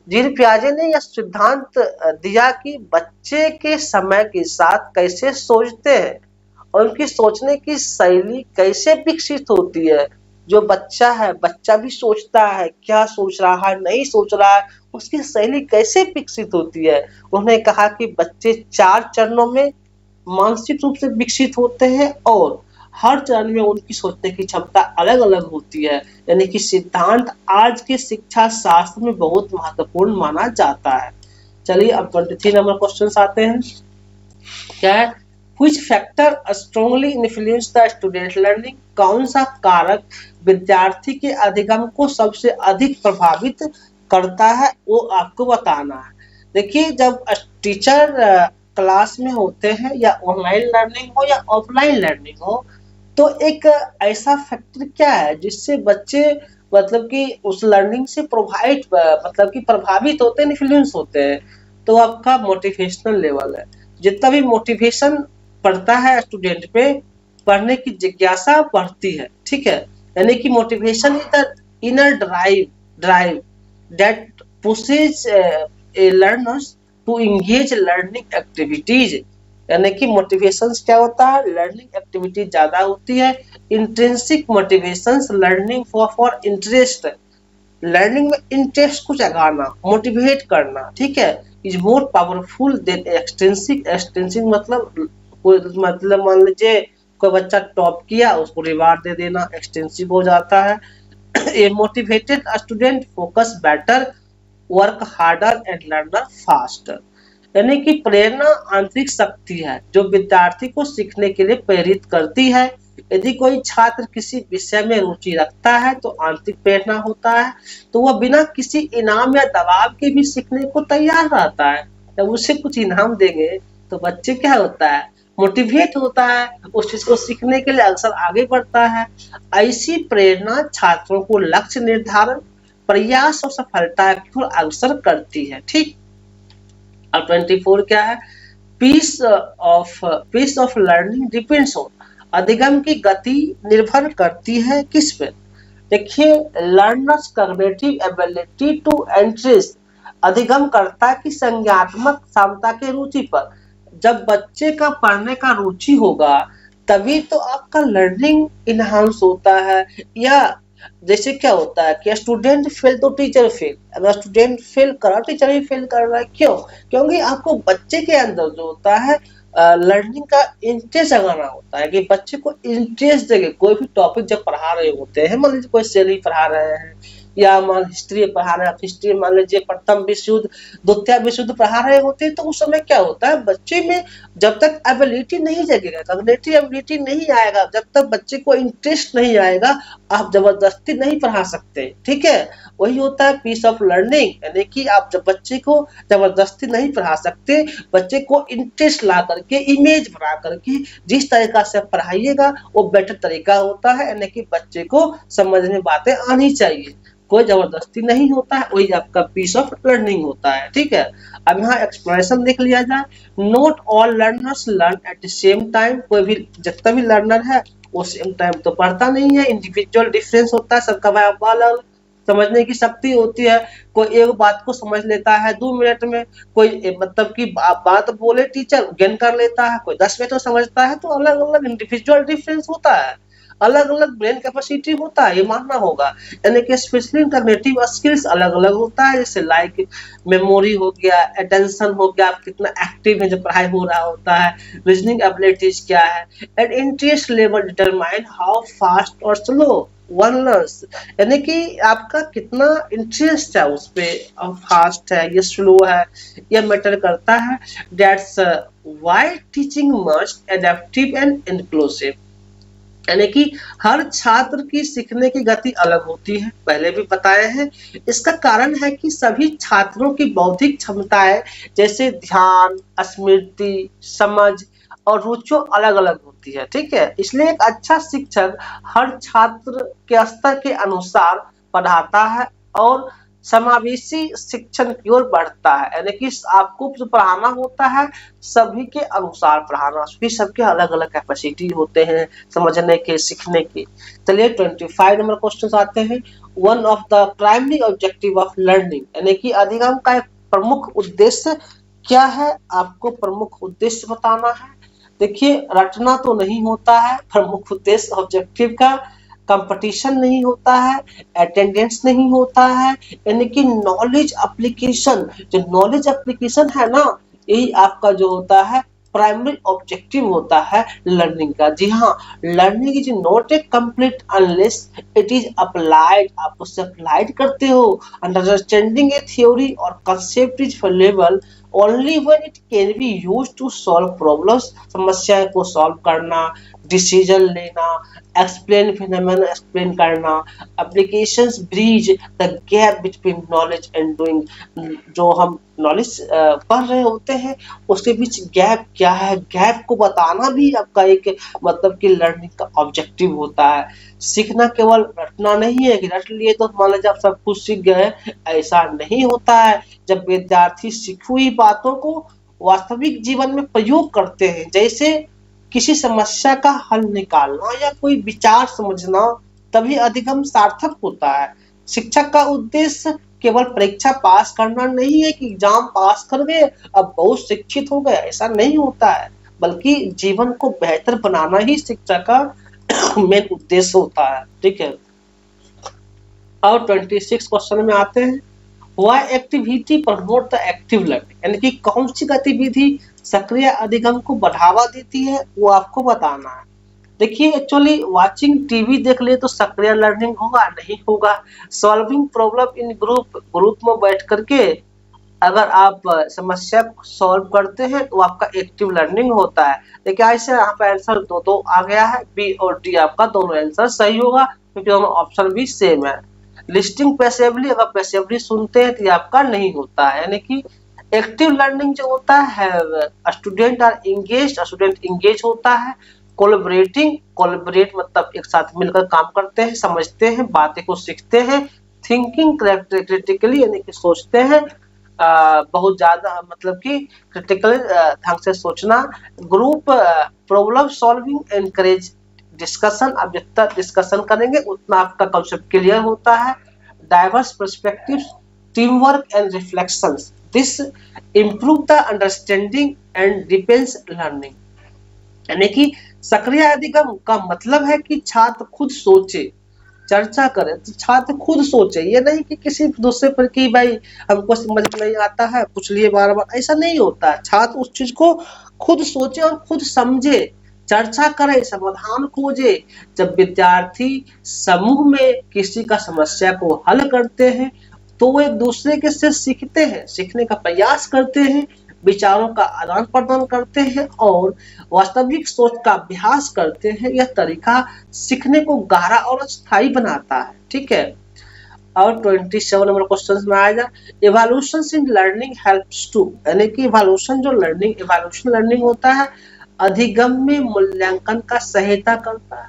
A: जीन पियाजे ने यह सिद्धांत दिया कि बच्चे के समय के साथ कैसे सोचते हैं और उनकी सोचने की शैली कैसे विकसित होती है। जो बच्चा है, बच्चा भी सोचता है, क्या सोच रहा है, नहीं सोच रहा है, उसकी शैली कैसे विकसित होती है। उन्होंने कहा कि बच्चे 4 चरणों में मानसिक रूप से विकसित होते हैं और हर चरण में उनकी सोचने की क्षमता अलग अलग होती है। यानी कि सिद्धांत आज के शिक्षा शास्त्र में बहुत महत्वपूर्ण माना जाता है। चलिए अब 23 नंबर क्वेश्चन आते हैं। क्या है? Which factor strongly influence the student learning? कौन सा कारक विद्यार्थी के अधिगम को सबसे अधिक प्रभावित करता है, वो आपको बताना है। देखिए, जब टीचर क्लास में होते हैं, या ऑनलाइन लर्निंग हो या ऑफलाइन लर्निंग हो, तो एक ऐसा फैक्टर क्या है जिससे बच्चे मतलब कि उस लर्निंग से प्रभावित होते हैं, इन्फ्लुएंस होते हैं। तो आपका मोटिवेशनल लेवल है। जितना भी मोटिवेशन पढ़ता है स्टूडेंट पे, पढ़ने की जिज्ञासा बढ़ती है। ठीक है, यानी कि motivation is the inner drive that pushes a learners to engage learning activities. यानी कि मोटिवेशन क्या होता है? लर्निंग एक्टिविटी ज्यादा होती है। Intrinsic motivations learning for interest, learning में इंटरेस्ट को जगाना, मोटिवेट करना। ठीक है, is more powerful than extrinsic. Extrinsic मतलब मान लीजिए कोई बच्चा टॉप किया, उसको रिवार्ड दे देना, एक्सटेंसिव हो जाता है। A motivated student focus better, work harder and learner faster. यानी कि प्रेरणा आंतरिक शक्ति है जो विद्यार्थी को सीखने के लिए प्रेरित करती है। यदि कोई छात्र किसी विषय में रुचि रखता है तो आंतरिक प्रेरणा होता है, तो वह बिना किसी इनाम या दबाव के भी सीखने को तैयार रहता है। जब उसे कुछ इनाम देंगे तो बच्चे क्या होता है? मोटिवेट होता है, उस चीज को सीखने के लिए अक्सर आगे बढ़ता है। ऐसी प्रेरणा छात्रों को लक्ष्य निर्धारण, प्रयास और सफलता की ओर अग्रसर करती है। ठीक, और 24 क्या है? Pace of learning depends on, अधिगम की गति निर्भर करती है किस पे? देखिए, learners cognitive ability to interest, अधिगम करता की संज्ञानात्मक क्षमता के रुचि पर। जब बच्चे का पढ़ने का रुचि होगा तभी तो आपका लर्निंग इनहांस होता है। या जैसे क्या होता है कि स्टूडेंट फेल तो टीचर फेल, अगर स्टूडेंट फेल करा टीचर ही फेल कर रहा है। क्यों? क्योंकि आपको बच्चे के अंदर जो होता है लर्निंग का इंटरेस्ट जगाना होता है, कि बच्चे को इंटरेस्ट देंगे। कोई भी टॉपिक जब पढ़ा रहे होते हैं, मान लीजिए कोई सेल ही पढ़ा रहे हैं या मान हिस्ट्री पढ़ा रहे हैं, आप हिस्ट्री मान लीजिए प्रथम विश्व युद्ध, द्वितीय विश्व युद्ध पढ़ा रहे होते हैं, तो उस समय क्या होता है बच्चे में जब तक एबिलिटी नहीं जगेगा, कॉग्निटिव एबिलिटी नहीं आएगा, जब तक बच्चे को इंटरेस्ट नहीं आएगा, आप जबरदस्ती नहीं पढ़ा सकते, ठीक है। वही होता है पीस ऑफ लर्निंग, यानी कि आप जब बच्चे को जबरदस्ती नहीं पढ़ा सकते, बच्चे को इंटरेस्ट ला करके, इमेज बना करके जिस तरीका से पढ़ाइएगा वो बेटर तरीका होता है, यानी कि बच्चे को समझ में बातें आनी चाहिए, कोई जबरदस्ती नहीं होता है, वही आपका पीस ऑफ लर्निंग होता है, ठीक है। अब यहाँ एक्सप्लेनेशन देख लिया जाए, not all learners learn at the same time, कोई भी जितना भी लर्नर है वो सेम टाइम तो पढ़ता नहीं है, इंडिविजुअल डिफरेंस होता है, सबका अलग समझने की शक्ति होती है, कोई एक बात को समझ लेता है 2 मिनट में, कोई मतलब कि बात बोले टीचर गेन कर लेता है, कोई 10 मिनट में समझता है, तो अलग अलग इंडिविजुअल डिफरेंस होता है, अलग अलग ब्रेन कैपेसिटी होता है, ये मानना होगा, यानी कि स्पेशली कॉग्निटिव स्किल्स अलग अलग होता है, जैसे लाइक मेमोरी हो गया, अटेंशन हो गया, आप कितना एक्टिव है जब पढ़ाई हो रहा होता है, रीजनिंग एबिलिटीज क्या है, and interest level determine how fast और स्लो वन लर्न्स, यानी कि आपका कितना इंटरेस्ट है उस पे, फास्ट है या स्लो है, यह मैटर करता है। That's why teaching must adaptive and inclusive, यानी कि हर छात्र की सीखने की गति अलग होती है, पहले भी बताए हैं। इसका कारण है कि सभी छात्रों की बौद्धिक क्षमताएं जैसे ध्यान, स्मृति, समझ और रुचियों अलग अलग होती है, ठीक है। इसलिए एक अच्छा शिक्षक हर छात्र के स्तर के अनुसार पढ़ाता है और समावेशी शिक्षण की ओर बढ़ता है, यानी कि आपको जो पढ़ाना होता है सभी के अनुसार पढ़ाना, सबके अलग अलग कैपेसिटी होते हैं समझने के, सीखने के। चलिए 25 नंबर क्वेश्चन आते हैं। One of the primary objective of learning, यानी कि अधिगम का एक प्रमुख उद्देश्य क्या है, आपको प्रमुख उद्देश्य बताना है। देखिए रटना तो नहीं होता है प्रमुख उद्देश्य ऑब्जेक्टिव का, कंपटीशन नहीं होता है, अटेंडेंस नहीं होता है, यानी कि नॉलेज एप्लीकेशन, जो नॉलेज एप्लीकेशन है ना, यही आपका जो होता है प्राइमरी ऑब्जेक्टिव होता है लर्निंग का। जी हाँ, learning is not a complete unless it is applied, आप उससे अप्लाइड करते हो। अंडरस्टैंडिंग ए थ्योरी और concept is valuable only when it can be used to solve problems, समस्या को सॉल्व करना, डिसीजन लेना, एक्सप्लेन फिनोमेना एक्सप्लेन करना, applications bridge the gap between knowledge and doing, जो हम नॉलेज पढ़ रहे होते हैं उसके बीच गैप क्या है, गैप को बताना भी आपका एक मतलब कि लर्निंग का ऑब्जेक्टिव होता है। सीखना केवल रटना नहीं है कि रट लिए तो मान लीजिए आप सब कुछ सीख गए, ऐसा नहीं होता है। जब विद्यार्थी सीखी हुई बातों को वास्तविक जीवन में प्रयोग करते हैं, जैसे किसी समस्या का हल निकालना या कोई विचार समझना, तभी अधिगम सार्थक होता है। शिक्षक का उद्देश्य केवल परीक्षा पास करना नहीं है कि एग्जाम पास कर गए अब बहुत शिक्षित हो गए, ऐसा नहीं होता है, बल्कि जीवन को बेहतर बनाना ही शिक्षा का मेन उद्देश्य होता है, ठीक है। और 26 क्वेश्चन में आते हैं, why activity promote the active learning, यानी कि कौन सी गतिविधि सक्रिय अधिगम को बढ़ावा देती है वो आपको बताना है। देखिए एक्चुअली वाचिंग टीवी देख ले तो सक्रिय लर्निंग होगा नहीं होगा, सॉल्विंग प्रॉब्लम इन ग्रुप में बैठ करके अगर आप समस्या को सॉल्व करते हैं तो आपका एक्टिव लर्निंग होता है। देखिए ऐसे यहाँ पे आंसर दो आ गया है, बी और डी आपका दोनों आंसर सही होगा क्योंकि दोनों ऑप्शन भी सेम है। लिस्टिंग पैसिवली, अगर पैसिवली सुनते हैं तो ये आपका नहीं होता है, यानी कि एक्टिव लर्निंग जो होता है student are engaged, student engage होता है। कोलैबोरेटिंग, कोलैबोरेट मतलब एक साथ मिलकर काम करते हैं, समझते हैं, बातें को सीखते हैं। थिंकिंग क्रिटिकली, यानी कि सोचते हैं बहुत ज्यादा, मतलब कि क्रिटिकल ढंग से सोचना। Group problem solving encourage discussion, अब जितना डिस्कशन करेंगे उतना आपका कॉन्सेप्ट क्लियर होता है। Diverse perspectives, team work and reflections, this improve the understanding and deepens learning, यानी कि सक्रिय अधिगम का मतलब है कि छात्र खुद सोचे, चर्चा करे, तो छात्र खुद सोचे, ये नहीं कि किसी दूसरे पर कि भाई हमको समझ में नहीं आता है पूछ लिए बार बार, ऐसा नहीं होता है। छात्र उस चीज को खुद सोचे और खुद समझे, चर्चा करे, समाधान खोजे। जब विद्यार्थी समूह में किसी का समस्या को हल करते हैं तो वो एक दूसरे के से सीखते हैं, सीखने का प्रयास करते हैं, विचारों का आदान प्रदान करते हैं और वास्तविक सोच का अभ्यास करते हैं। यह तरीका सीखने को गहरा और स्थायी बनाता है। ठीक है, और 27 नंबर क्वेश्चन में आएगा, evolution in learning helps to, यानी कि इवोल्यूशन लर्निंग होता है अधिगम में मूल्यांकन का सहायता करता है।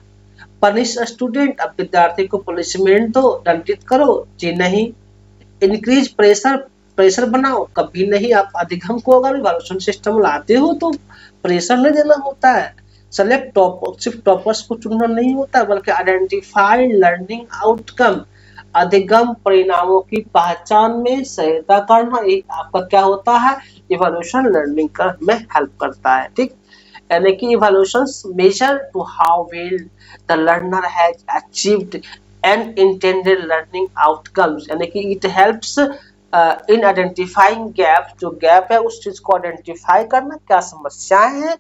A: पनिश स्टूडेंट, अब विद्यार्थी को पनिशमेंट दो, दंडित करो, जी नहीं। इंक्रीज प्रेशर बनाओ, कभी नहीं। आप अधिगम को अगर इवोल्यूशन सिस्टम लाते हो तो प्रेशर नहीं देना होता है। सेलेक्ट टॉपर, सिर्फ टॉपर्स को चुनना नहीं होता बल्कि आइडेंटिफाई लर्निंग आउटकम, अधिगम परिणामों की पहचान में सहायता करना, एक आपका क्या होता है, इवोल्यूशन लर्निंग का में हेल्प करता है। ठीक, यानी कि evolutions measure to how well the learner has achieved and intended learning outcomes, यानी कि it helps in identifying gap, जो गैप है उस चीज को आइडेंटिफाई करना, क्या समस्याएं हैं,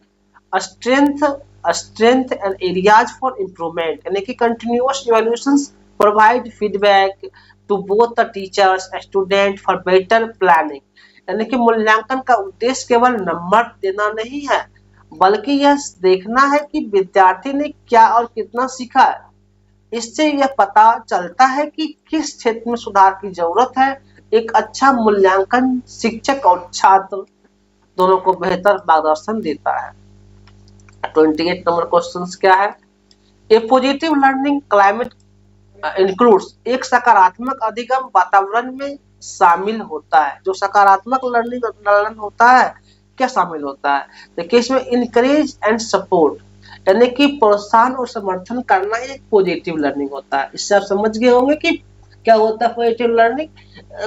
A: strength and areas for improvement, यानी कि continuous evolutions provide feedback to both the teachers student for better planning, यानी कि मूल्यांकन का उद्देश्य केवल नंबर देना नहीं है बल्कि यह देखना है कि विद्यार्थी ने क्या और कितना सीखा है। इससे यह पता चलता है कि किस क्षेत्र में सुधार की जरूरत है। एक अच्छा मूल्यांकन शिक्षक और छात्र दोनों को बेहतर मार्गदर्शन देता है। 28 नंबर क्वेश्चन क्या है, ए पॉजिटिव लर्निंग क्लाइमेट इंक्लूड्स, एक सकारात्मक अधिगम वातावरण में शामिल होता है। जो सकारात्मक लर्निंग होता है क्या शामिल होता है, देखिए इसमें इनकरेज एंड सपोर्ट, यानी कि प्रोत्साहन और समर्थन करना एक पॉजिटिव लर्निंग होता है। इससे आप समझ गए होंगे कि क्या होता है पॉजिटिव लर्निंग,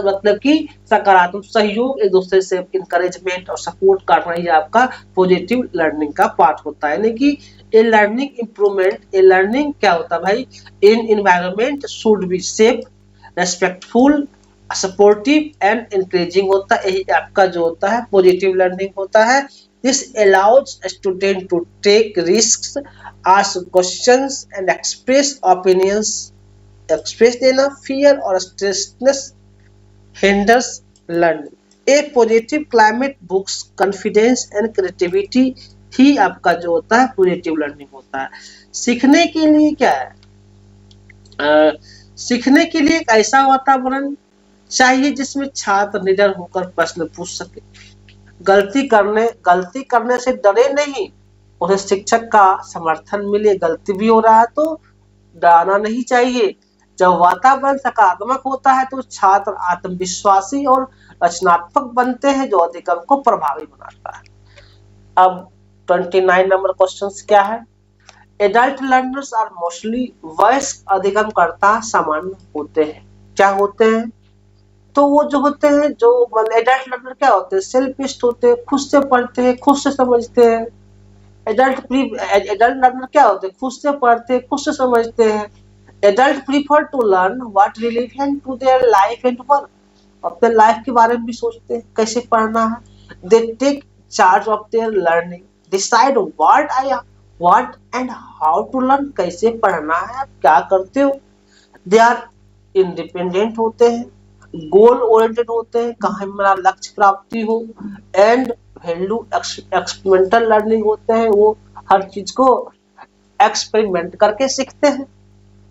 A: मतलब कि सकारात्मक सहयोग, एक दूसरे से इनकरेजमेंट और सपोर्ट करना, ये आपका पॉजिटिव लर्निंग का पार्ट होता है। यानी कि a learning improvement, a learning क्या होता है भाई, in environment should be safe, respectful, supportive and encouraging होता है। यही आपका जो होता है पॉजिटिव लर्निंग होता है। This allows student to take risks, ask questions and express opinions, express देना, फियर और स्ट्रेसनेस हिंडर्स लर्निंग। एक positive climate books confidence and creativity ही आपका जो होता है पॉजिटिव लर्निंग होता है। सीखने के लिए क्या है, सीखने के लिए एक ऐसा वातावरण चाहिए जिसमें छात्र निडर होकर प्रश्न पूछ सके, गलती करने से डरे नहीं, उन्हें शिक्षक का समर्थन मिले। गलती भी हो रहा है तो डरना नहीं चाहिए। जब वातावरण सकारात्मक होता है तो छात्र आत्मविश्वासी और रचनात्मक बनते हैं, जो अधिगम को प्रभावी बनाता है। अब 29 नंबर क्वेश्चन क्या है, एडल्ट लर्नर्स आर मोस्टली, वयस्क अधिगम करता सामान्य होते हैं। क्या होते हैं, तो वो जो होते हैं, जो एडल्ट लर्नर क्या होते हैं, सेल्फिस्ट होते हैं, खुद से पढ़ते हैं, खुद से समझते हैं। एडल्ट लर्नर क्या होते हैं, खुद से पढ़ते हैं, खुद से समझते हैं। Adult prefer to learn what relevant to their life and work, अपने लाइफ के बारे में भी सोचते हैं कैसे पढ़ना है। They take charge of their learning, decide what and how to learn, कैसे पढ़ना है, आप क्या करते हो। दे आर इंडिपेंडेंट होते हैं, गोल ओरिएंटेड होते हैं, कहाँ मेरा लक्ष्य प्राप्ति हो। एंड वैल्यू एक्सपेरिमेंटल लर्निंग होते हैं, वो हर चीज को एक्सपेरिमेंट करके सीखते हैं।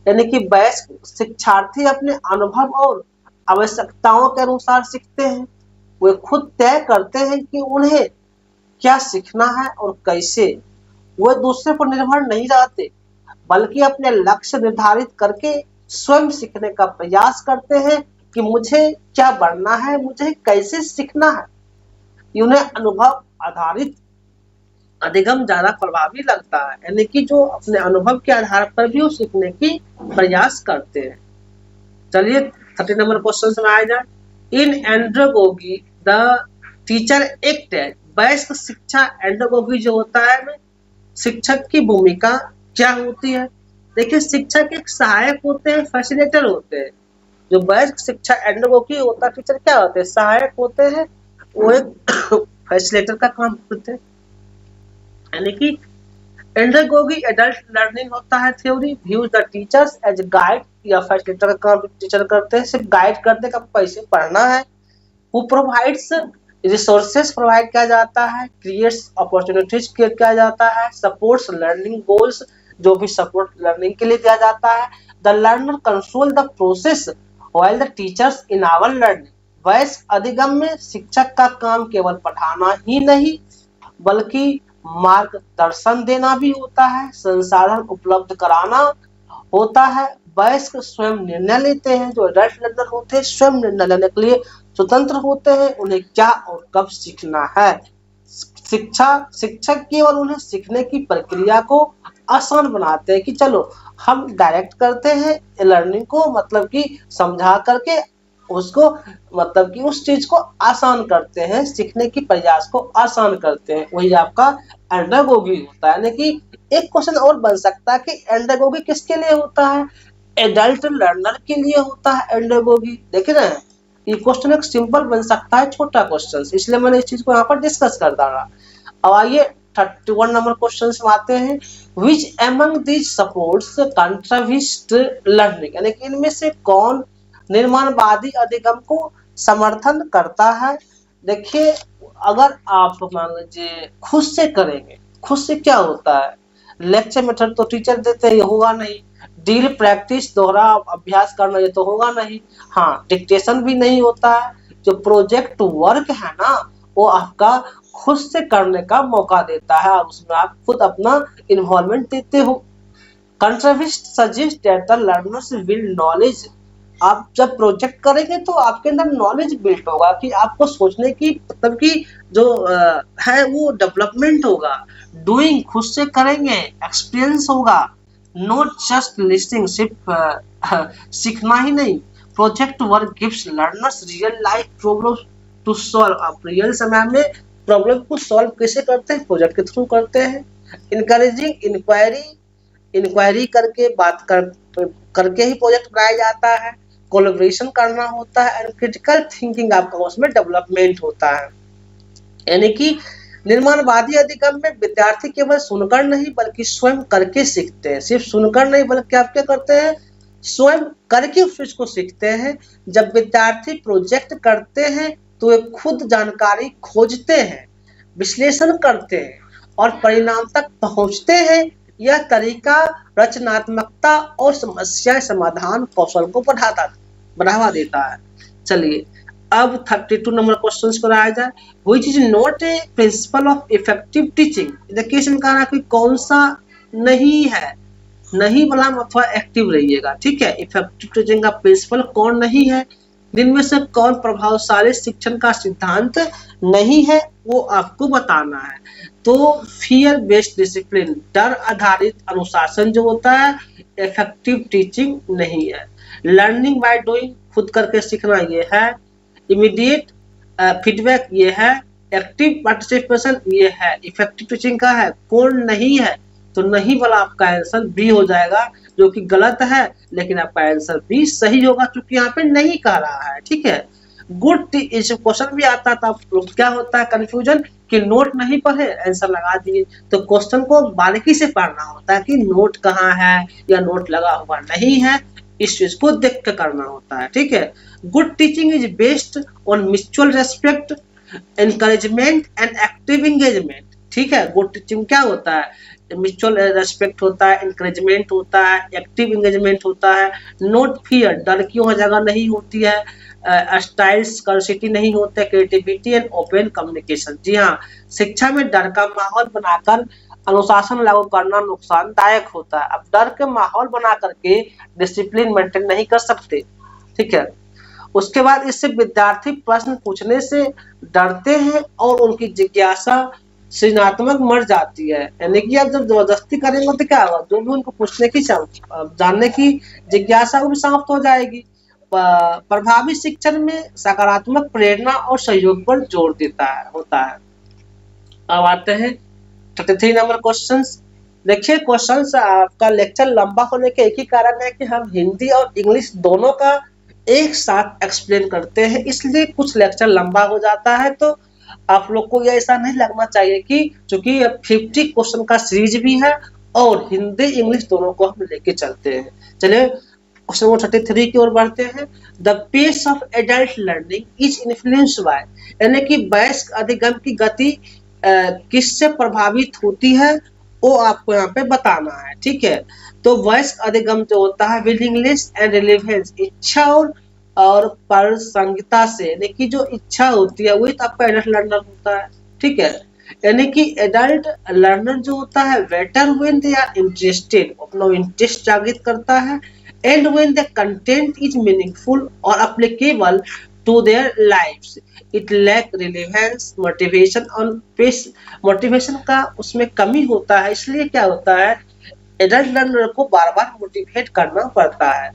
A: यानी कि वयस्क शिक्षार्थी अपने अनुभव और आवश्यकताओं के अनुसार सीखते हैं। वे खुद तय करते हैं कि उन्हें क्या सीखना है और कैसे। वे दूसरे पर निर्भर नहीं रहते बल्कि अपने लक्ष्य निर्धारित करके स्वयं सीखने का प्रयास करते हैं कि मुझे क्या बनना है, मुझे कैसे सीखना है। उन्हें अनुभव आधारित अधिगम ज्यादा प्रभावी लगता है, यानी कि जो अपने अनुभव के आधार पर भी वो सीखने की प्रयास करते हैं। चलिए 30 नंबर क्वेश्चन में आ जाए, इन एंड्रोगोगी द टीचर एक्टेड, वयस्क शिक्षा एंड्रोगोगी जो होता है, शिक्षक की भूमिका क्या होती है। देखिए शिक्षक एक सहायक होते हैं, फैसिलिटेटर होते हैं। जो वयस्क शिक्षा एंड्रोगोगी होता है, टीचर क्या होते हैं, सहायक होते हैं, वो एक फैसिलिटेटर का काम करते हैं। यानी कि एंड्रागोगी एडल्ट लर्निंग होता है theory, views the teachers as guide या फैसिलिटेटर का काम टीचर करते हैं, सिर्फ गाइड करने का पैसे पढ़ना है। हु प्रोवाइड्स रिसोर्सेज प्रोवाइड किया जाता है, क्रिएट्स अपॉर्चुनिटीज क्रिएट किया जाता है, सपोर्ट्स लर्निंग गोल्स जो भी सपोर्ट लर्निंग के लिए दिया जाता है। The learner control the process while the teachers in our learning. वयस्क अधिगम में शिक्षक का काम केवल पढ़ाना ही नहीं बल्कि मार्गदर्शन देना भी होता है, संसाधन उपलब्ध कराना होता है। वयस्क स्वयं निर्णय लेते हैं, जो एडल्ट लर्नर होते हैं स्वयं निर्णय लेने के लिए स्वतंत्र होते हैं, उन्हें क्या और कब सीखना है। शिक्षक केवल उन्हें सीखने की प्रक्रिया को आसान बनाते हैं कि चलो हम डायरेक्ट करते हैं लर्निंग को, मतलब कि समझा करके उसको, मतलब कि उस चीज को आसान करते हैं, सीखने की प्रयास को आसान करते हैं, वही आपका एंड्रागोगी होता है। यानी कि एक क्वेश्चन और बन सकता है कि एंड्रागोगी किसके लिए होता है, एडल्ट लर्नर के लिए होता है एंड्रागोगी। देख रहे हैं, ये क्वेश्चन एक सिंपल बन सकता है, छोटा क्वेश्चन, इसलिए मैंने इस चीज को यहाँ पर डिस्कस कर डाला। अब आइए 31 नंबर क्वेश्चन में आते हैं। Which among these supports contribute learning, यानी कि इनमें से कौन निर्माणवादी अधिगम को समर्थन करता है। देखिए, अगर आप मान लीजिए खुद से करेंगे, खुद से क्या होता है, लेक्चर मेथड तो टीचर देते हैं, ये होगा नहीं। डील प्रैक्टिस दोहरा अभ्यास करना, ये तो होगा नहीं। हाँ, डिक्टेशन भी नहीं होता है। जो प्रोजेक्ट वर्क है ना, वो आपका खुद से करने का मौका देता है और उसमें आप खुद अपना इन्वॉल्वमेंट देते हो। Contribute suggest that the learners will knowledge. आप जब प्रोजेक्ट करेंगे तो आपके अंदर नॉलेज बिल्ड होगा कि आपको सोचने की, मतलब कि जो है वो डेवलपमेंट होगा। डूइंग, खुद से करेंगे, एक्सपीरियंस होगा। नॉट जस्ट लिस्टिंग, सिर्फ सीखना ही नहीं। Project work gives learners real life problem to solve. आप रियल समय में प्रॉब्लम को सॉल्व कैसे करते हैं, प्रोजेक्ट के थ्रू करते हैं। इनकरेजिंग इंक्वायरी करके करके ही प्रोजेक्ट बनाया जाता है। कोलैबोरेशन करना होता है एंड क्रिटिकल थिंकिंग आपका उसमें डेवलपमेंट होता है। यानी कि निर्माणवादी अधिगम में विद्यार्थी केवल सुनकर नहीं बल्कि स्वयं करके सीखते हैं। सिर्फ सुनकर नहीं बल्कि आप क्या करते हैं, स्वयं करके उस चीज को सीखते हैं। जब विद्यार्थी प्रोजेक्ट करते हैं तो वे खुद जानकारी खोजते हैं, विश्लेषण करते हैं और परिणाम तक पहुंचते हैं। यह तरीका रचनात्मकता और समस्या समाधान कौशल को बढ़ावा देता है। चलिए अब 32 नंबर क्वेश्चन पर आया जाए। Which is not A principle of effective teaching. देखिए इसमें कहा कि कौन सा नहीं है, नहीं वाला अथवा एक्टिव रहिएगा, ठीक है। इफेक्टिव टीचिंग का प्रिंसिपल कौन नहीं है, जिनमें से कौन प्रभावशाली शिक्षण का सिद्धांत नहीं है, वो आपको बताना है। तो फियर बेस्ड डिसिप्लिन, डर आधारित अनुशासन जो होता है, इफेक्टिव टीचिंग नहीं है। लर्निंग बाय डूइंग, खुद करके सीखना ये है। इमीडिएट फीडबैक ये है। एक्टिव पार्टिसिपेशन ये है। इफेक्टिव टीचिंग का है, कौन नहीं है, तो नहीं वाला आपका आंसर बी हो जाएगा, जो कि गलत है, लेकिन आपका आंसर बी सही होगा क्योंकि यहाँ पे नहीं कह रहा है, ठीक है। गुड, इस क्वेश्चन भी आता था, क्या होता है कंफ्यूजन कि नोट नहीं पढ़े आंसर लगा दिए। तो क्वेश्चन को बारीकी से पढ़ना होता है कि नोट कहाँ है या नोट लगा हुआ नहीं है, इस चीज को देख के करना होता है, ठीक है। Good teaching is based on mutual respect, encouragement and active engagement, ठीक है। गुड टीचिंग क्या होता है, म्यूचुअल रेस्पेक्ट होता है, इंकरेजमेंट होता है, एक्टिव एंगेजमेंट होता है। नोट फियर, डर की वहाँ जगह नहीं होती है। स्टाइल्स स्कर्सिटी नहीं होता है। क्रिएटिविटी एंड ओपन कम्युनिकेशन, जी हाँ, शिक्षा में डर का माहौल बनाकर अनुशासन लागू करना नुकसानदायक होता है। अब डर के माहौल बना करके डिसिप्लिन मेंटेन नहीं कर सकते, ठीक है। उसके बाद इससे विद्यार्थी प्रश्न पूछने से डरते हैं और उनकी जिज्ञासा सृजनात्मक मर जाती है। यानी कि आप जब जबरदस्ती करेंगे तो क्या होगा, जो भी उनको पूछने की जानने की जिज्ञासा वो भी समाप्त हो जाएगी। प्रभावी शिक्षण में सकारात्मक प्रेरणा और सहयोग पर जोर देता है होता है। अब आते हैं 33 नंबर क्वेश्चंस। देखिए क्वेश्चंस आपका लेक्चर लंबा होने के एक ही कारण है कि हम हिंदी और इंग्लिश दोनों का एक साथ एक्सप्लेन करते हैं, इसलिए कुछ लेक्चर लंबा हो जाता है। तो आप लोग को ये ऐसा नहीं लगना चाहिए कि चूंकि 50 क्वेश्चन का सीरीज भी है और हिंदी इंग्लिश दोनों को हम लेके चलते हैं। चलिए क्वेश्चन नंबर 33 की ओर बढ़ते हैं। The pace of adult learning is influenced by, यानी कि वयस्क अधिगम की गति किससे प्रभावित होती है वो आपको यहाँ पे बताना है। ठीक है, तो वयस्क अधिगम जो होता है विलिंगनेस एंड रिलेवेंस, इच्छा और प्रासंगिकता से, यानी कि जो इच्छा होती है वही तो आपका एडल्ट लर्नर होता है। ठीक है, यानी कि एडल्ट लर्नर जो होता है better when they are interested, अपना इंटरेस्ट जागृत करता है, and when the content is meaningful और applicable to their lives, it lack relevance motivation own pace, motivation का उसमें कमी होता है, इसलिए क्या होता है एडल्ट लर्नर को बार बार मोटिवेट करना पड़ता है।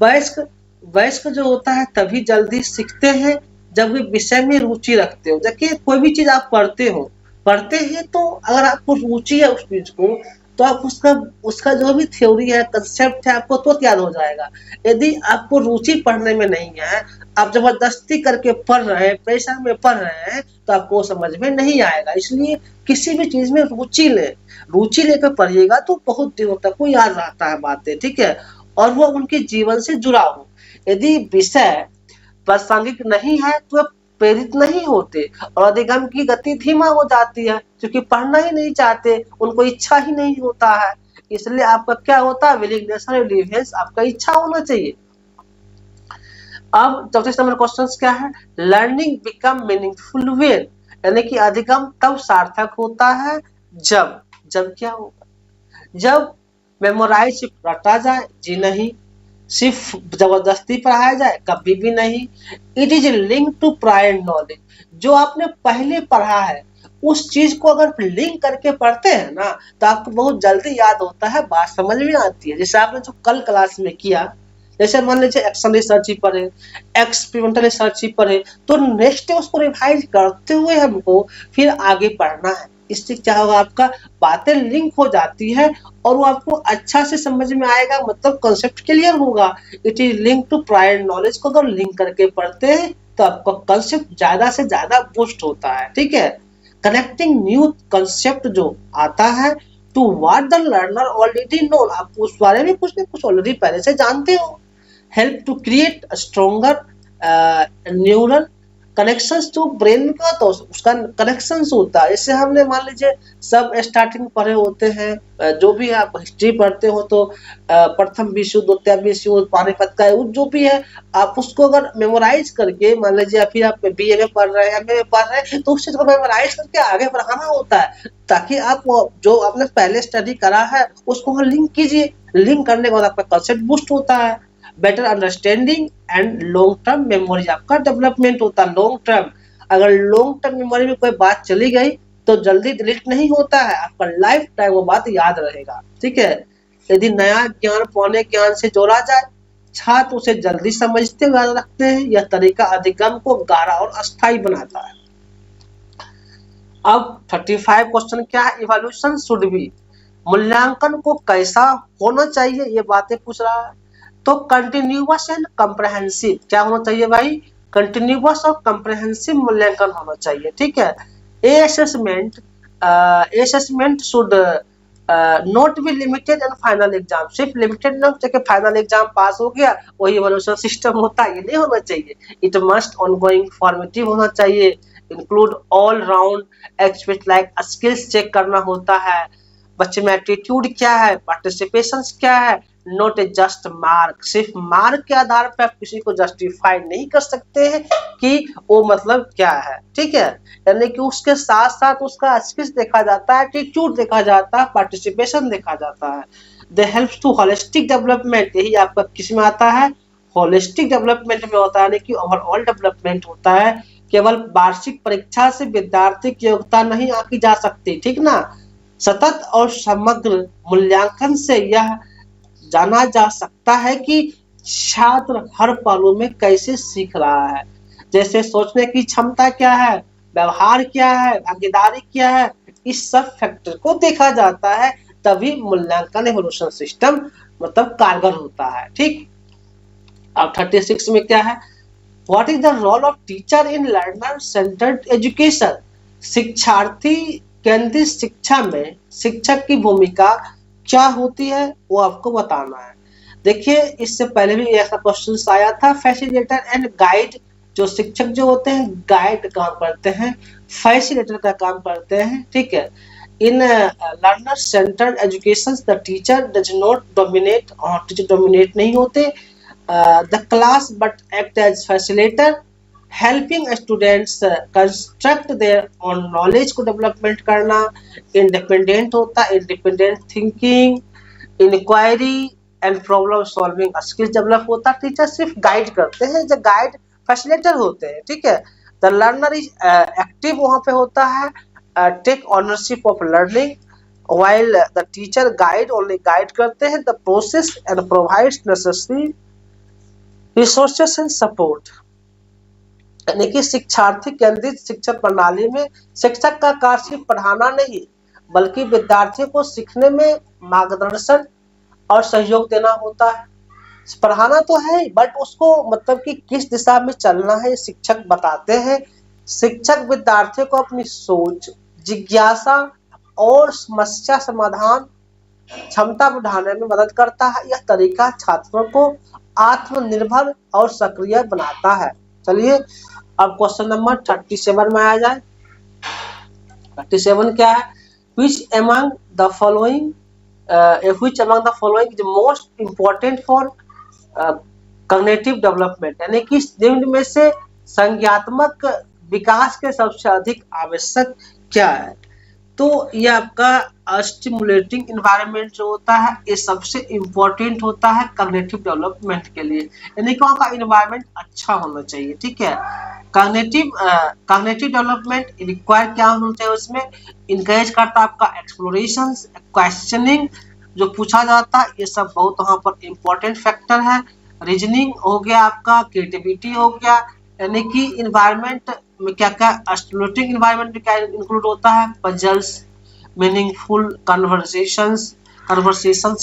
A: वयस्क वयस्क जो होता है तभी जल्दी सीखते हैं जब वे विषय में रुचि रखते हो। देखिए कोई भी चीज आप पढ़ते हैं तो अगर आपको रुचि है उस चीज को तो आप उसका उसका जो भी थ्योरी है कंसेप्ट है आपको तुरंत याद हो जाएगा। यदि आपको रुचि पढ़ने में नहीं है, आप जबरदस्ती करके पढ़ रहे हैं, प्रेशर में पढ़ रहे हैं, तो आपको समझ में नहीं आएगा। इसलिए किसी भी चीज में रुचि लेकर पढ़िएगा तो बहुत दिनों तक वो याद रहता है बातें। ठीक है, और वो उनके जीवन से जुड़ा हो। यदि विषय प्रासंगिक नहीं है तो प्रेरित नहीं होते और अधिगम की गति धीमा हो जाती है, क्योंकि पढ़ना ही नहीं चाहते, उनको इच्छा ही नहीं होता है। इसलिए आपका क्या होता है विलिंगनेस और रिलेवेंस, आपका इच्छा होना चाहिए। अब 34 नंबर क्वेश्चन क्या है, लर्निंग बिकम मीनिंगफुल व्हेन, यानी कि अधिगम तब सार्थक होता है जब क्या होगा, जब मेमोराइज रटा जाए, जी नहीं, सिर्फ जबरदस्ती पढ़ाया जाए, कभी भी नहीं। It is link to prior knowledge, जो आपने पहले पढ़ा है उस चीज को अगर लिंक करके पढ़ते हैं ना तो आपको बहुत जल्दी याद होता है, बात समझ में आती है। जैसे आपने जो कल क्लास में किया, जैसे मान लीजिए एक्शन रिसर्च ही पढ़े, एक्सपेरिमेंटल रिसर्च ही पढ़े, तो नेक्स्ट डे उसको रिवाइज करते हुए हमको फिर आगे पढ़ना है। इससे क्या होगा, आपका बातें लिंक हो जाती है और वो आपको अच्छा से समझ में आएगा, मतलब कंसेप्ट क्लियर होगा। It is link to prior knowledge को अगर लिंक करके पढ़ते हैं तो आपका कंसेप्ट ज्यादा से ज्यादा बूस्ट होता है। ठीक है, कनेक्टिंग न्यू कंसेप्ट जो आता है to what the learner already know, आप उस बारे में कुछ न कुछ ऑलरेडी पहले से जानते हो। Help to create stronger neural connections to brain का, तो उसका कनेक्शंस होता है। जैसे हमने मान लीजिए सब स्टार्टिंग पढ़े होते हैं, जो भी आप हिस्ट्री पढ़ते हो तो प्रथम विश्व द्वितीय विश्व पानीपत का जो भी है, आप उसको अगर मेमोराइज करके, मान लीजिए फिर आप बीए में पढ़ रहे हैं, एमए में पढ़ रहे हैं, तो उस चीज को मेमोराइज करके आगे बढ़ाना होता है, ताकि आप जो आपने पहले स्टडी करा है उसको लिंक कीजिए। लिंक करने के बाद आपका कंसेप्ट बूस्ट होता है। Better understanding and long term memory आपका डेवलपमेंट होता है। लॉन्ग टर्म, अगर लॉन्ग टर्म मेमोरी में कोई बात चली गई तो जल्दी डिलीट नहीं होता है, आपका लाइफ टाइम वो बात याद रहेगा। ठीक है, यदि नया ज्ञान पुराने ज्ञान से जोड़ा जाए, छात्र उसे जल्दी समझते हुए याद रखते हैं। यह तरीका अधिगम को गाढ़ा और अस्थायी बनाता है। अब 35 क्वेश्चन क्या है, इवोल्यूशन शुड बी, मूल्यांकन को कैसा होना चाहिए, ये बातें पूछ रहा है। तो कंटिन्यूअस एंड कम्प्रहेंसिव क्या होना चाहिए भाई, कंटिन्यूअस और कम्प्रहेंसिव मूल्यांकन होना चाहिए। ठीक है, assessment should not be limited and final exam, सिर्फ लिमिटेड ना कि फाइनल एग्जाम पास हो गया वही इवोल्यूशन सिस्टम होता है, ये नहीं होना चाहिए। इट मस्ट ऑनगोइंग फॉर्मेटिव होना चाहिए, include all round expect like skills check करना होता है, बच्चे में एटीट्यूड क्या है, पार्टिसिपेशन क्या है, नॉट ए जस्ट मार्क, सिर्फ मार्क के आधार पर आप किसी को जस्टिफाई नहीं कर सकते हैं कि वो मतलब क्या है। ठीक है, यानी कि उसके साथ साथ उसका स्किल्स देखा जाता है, एटीट्यूड देखा जाता है, पार्टिसिपेशन देखा जाता है। They helps to holistic development, यही आपका किस में आता है, होलिस्टिक डेवलपमेंट में होता है, यानी कि ओवरऑल डेवलपमेंट होता है। केवल वार्षिक परीक्षा से विद्यार्थी की योग्यता नहीं आंकी जा सकती, ठीक ना, सतत और समग्र मूल्यांकन से यह जाना जा सकता है कि छात्र हर पहलू में कैसे सीख रहा है, जैसे सोचने की क्षमता क्या है, व्यवहार क्या है, भागीदारी क्या है, इस सब फैक्टर को देखा जाता है, तभी मूल्यांकन इवोल्यूशन सिस्टम मतलब कारगर होता है। ठीक, अब 36 में क्या है, what is the role of teacher in learner centred education? शिक्षार्थी केंद्रित शिक्षा में शिक्षक की भूमिका क्या होती है वो आपको बताना है। देखिए इससे पहले भी ऐसा क्वेश्चन आया था। फैसिलिटेटर एंड गाइड, जो शिक्षक जो होते हैं गाइड काम करते हैं, फैसिलिटेटर का काम करते हैं, ठीक है। In learner centred education the teacher does not dominate, और टीचर डोमिनेट नहीं होते the class but act as facilitator, helping students construct their own knowledge को डेवलपमेंट करना, इंडिपेंडेंट होता है, independent thinking, inquiry and problem solving skills develop होता है। Teacher सिर्फ गाइड करते हैं, जो गाइड फैसिलिटेटर होते हैं, ठीक है। द लर्नर इज एक्टिव वहां पे होता है, take ownership of learning, while the teacher guide only guide करते हैं the process and provides necessary resources and support। यानी कि शिक्षार्थी केंद्रित शिक्षा प्रणाली में शिक्षक का कार्य सिर्फ पढ़ाना नहीं बल्कि विद्यार्थियों को सीखने में मार्गदर्शन और सहयोग देना होता है। पढ़ाना तो है बट उसको मतलब कि किस दिशा में चलना है शिक्षक बताते हैं। शिक्षक विद्यार्थियों को अपनी सोच, जिज्ञासा और समस्या समाधान क्षमता बढ़ाने में मदद करता है। यह तरीका छात्रों को आत्मनिर्भर और सक्रिय बनाता है। चलिए अब क्वेश्चन नंबर 37 में आ जाए। 37 क्या है? which among the following is most important for cognitive development, यानी कि निम्न में से संज्ञात्मक विकास के सबसे अधिक आवश्यक क्या है? तो ये आपका स्टिमुलेटिंग इन्वायरमेंट जो होता है ये सबसे इम्पोर्टेंट होता है कॉग्निटिव डेवलपमेंट के लिए, यानी कि वहाँ का इन्वायरमेंट अच्छा होना चाहिए, ठीक है। कॉग्निटिव डेवलपमेंट रिक्वायर क्या होना चाहिए? उसमें इनकरेज करता है आपका एक्सप्लोरेशन, क्वेश्चनिंग जो पूछा जाता है, ये सब बहुत वहाँ पर इम्पोर्टेंट फैक्टर है। रीजनिंग हो गया आपका, क्रिएटिविटी हो गया, यानी कि इन्वायरमेंट में क्या क्या स्टिमुलेटिंग इन्वायरमेंट में क्या इंक्लूड होता है? पजल्स, मीनिंगफुल कन्वर्सेशंस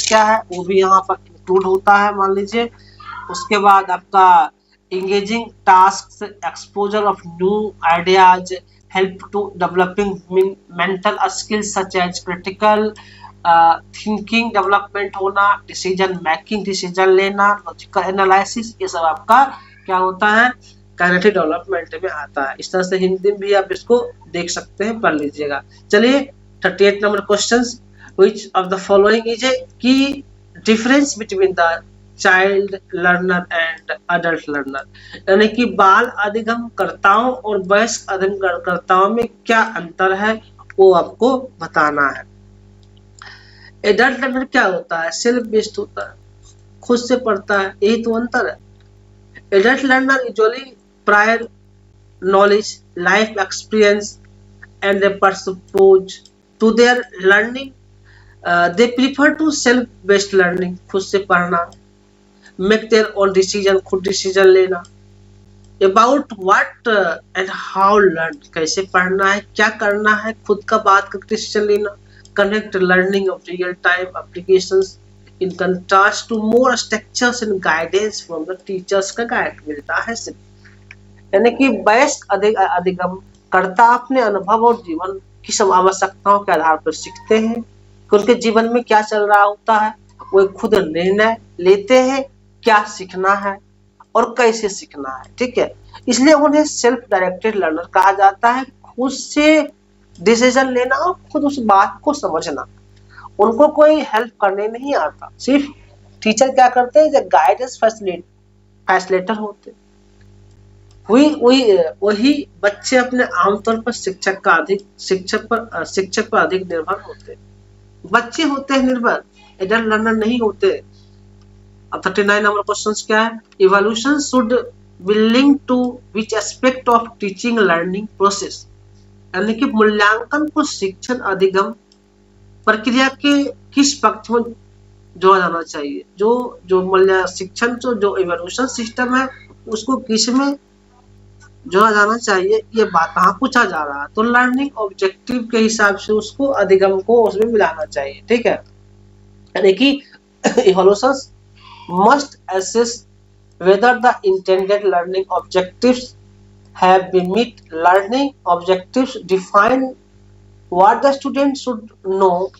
A: क्या है वो भी यहाँ पर इंक्लूड होता है, मान लीजिए। उसके बाद आपका engaging tasks, exposure of new ideas help to developing mental skills such as critical thinking development होना, डिसीजन मेकिंग डिसीजन लेना, लॉजिकल एनालिसिस, ये सब आपका क्या होता है? कॉग्निटिव डेवलपमेंट में आता है। इस तरह से हिंदी में भी आप इसको देख सकते हैं, पढ़ लीजिएगा। चलिए 38 number question, which of the following is a key difference between the child learner and adult learner, यानी कि बाल अधिगमकर्ताओं और वयस्क अधिगमकर्ताओं में क्या अंतर है वो आपको बताना है। एडल्ट लर्नर क्या होता है? सेल्फ बेस्ड होता है, खुद से पढ़ता है, यही तो अंतर है। Adult learner usually prior knowledge, life experience and they purpose to their learning, they prefer to self based learning, खुद से पढ़ना, make their own decision, खुद डिसीजन लेना, about what and how learn, कैसे पढ़ना है, क्या करना है, खुद का बात करके डिसीजन लेना, connect learning of real time applications in contrast to more structures and guidance from the teachers का गाइड मिलता है सिर्फ। यानी कि वयस्क अधिगमकर्ता अपने अनुभव और जीवन की आवश्यकताओं के आधार पर सीखते हैं कि उनके जीवन में क्या चल रहा होता है, वो खुद निर्णय लेते हैं क्या सीखना है और कैसे सीखना है, ठीक है। इसलिए उन्हें सेल्फ डायरेक्टेड लर्नर कहा जाता है, खुद से डिसीजन लेना और खुद उस बात को समझना, उनको कोई हेल्प करने नहीं आता, सिर्फ टीचर क्या करते हैं, जब गाइडेंस फैसिलिटेटर होते। वही बच्चे अपने आमतौर पर शिक्षक पर अधिक निर्भर होते। बच्चे होते हैं निर्भर, एडल्ट लर्नर नहीं होते। अब 39 नंबर क्वेश्चन क्या है? Evolution should be linked to which aspect of teaching learning process, यानी कि मूल्यांकन को शिक्षण अधिगम प्रक्रिया के किस पक्ष में जोड़ा जाना चाहिए? जो मूल्य शिक्षण जो इवोल्यूशन सिस्टम है उसको किस में जोड़ा जाना चाहिए, ये बात कहाँ पूछा जा रहा है। तो लर्निंग ऑब्जेक्टिव के हिसाब से उसको अधिगम को उसमें मिलाना चाहिए, ठीक है। यानी कि evolution must assess whether the intended learning objectives have been met. Learning objectives define what the student should know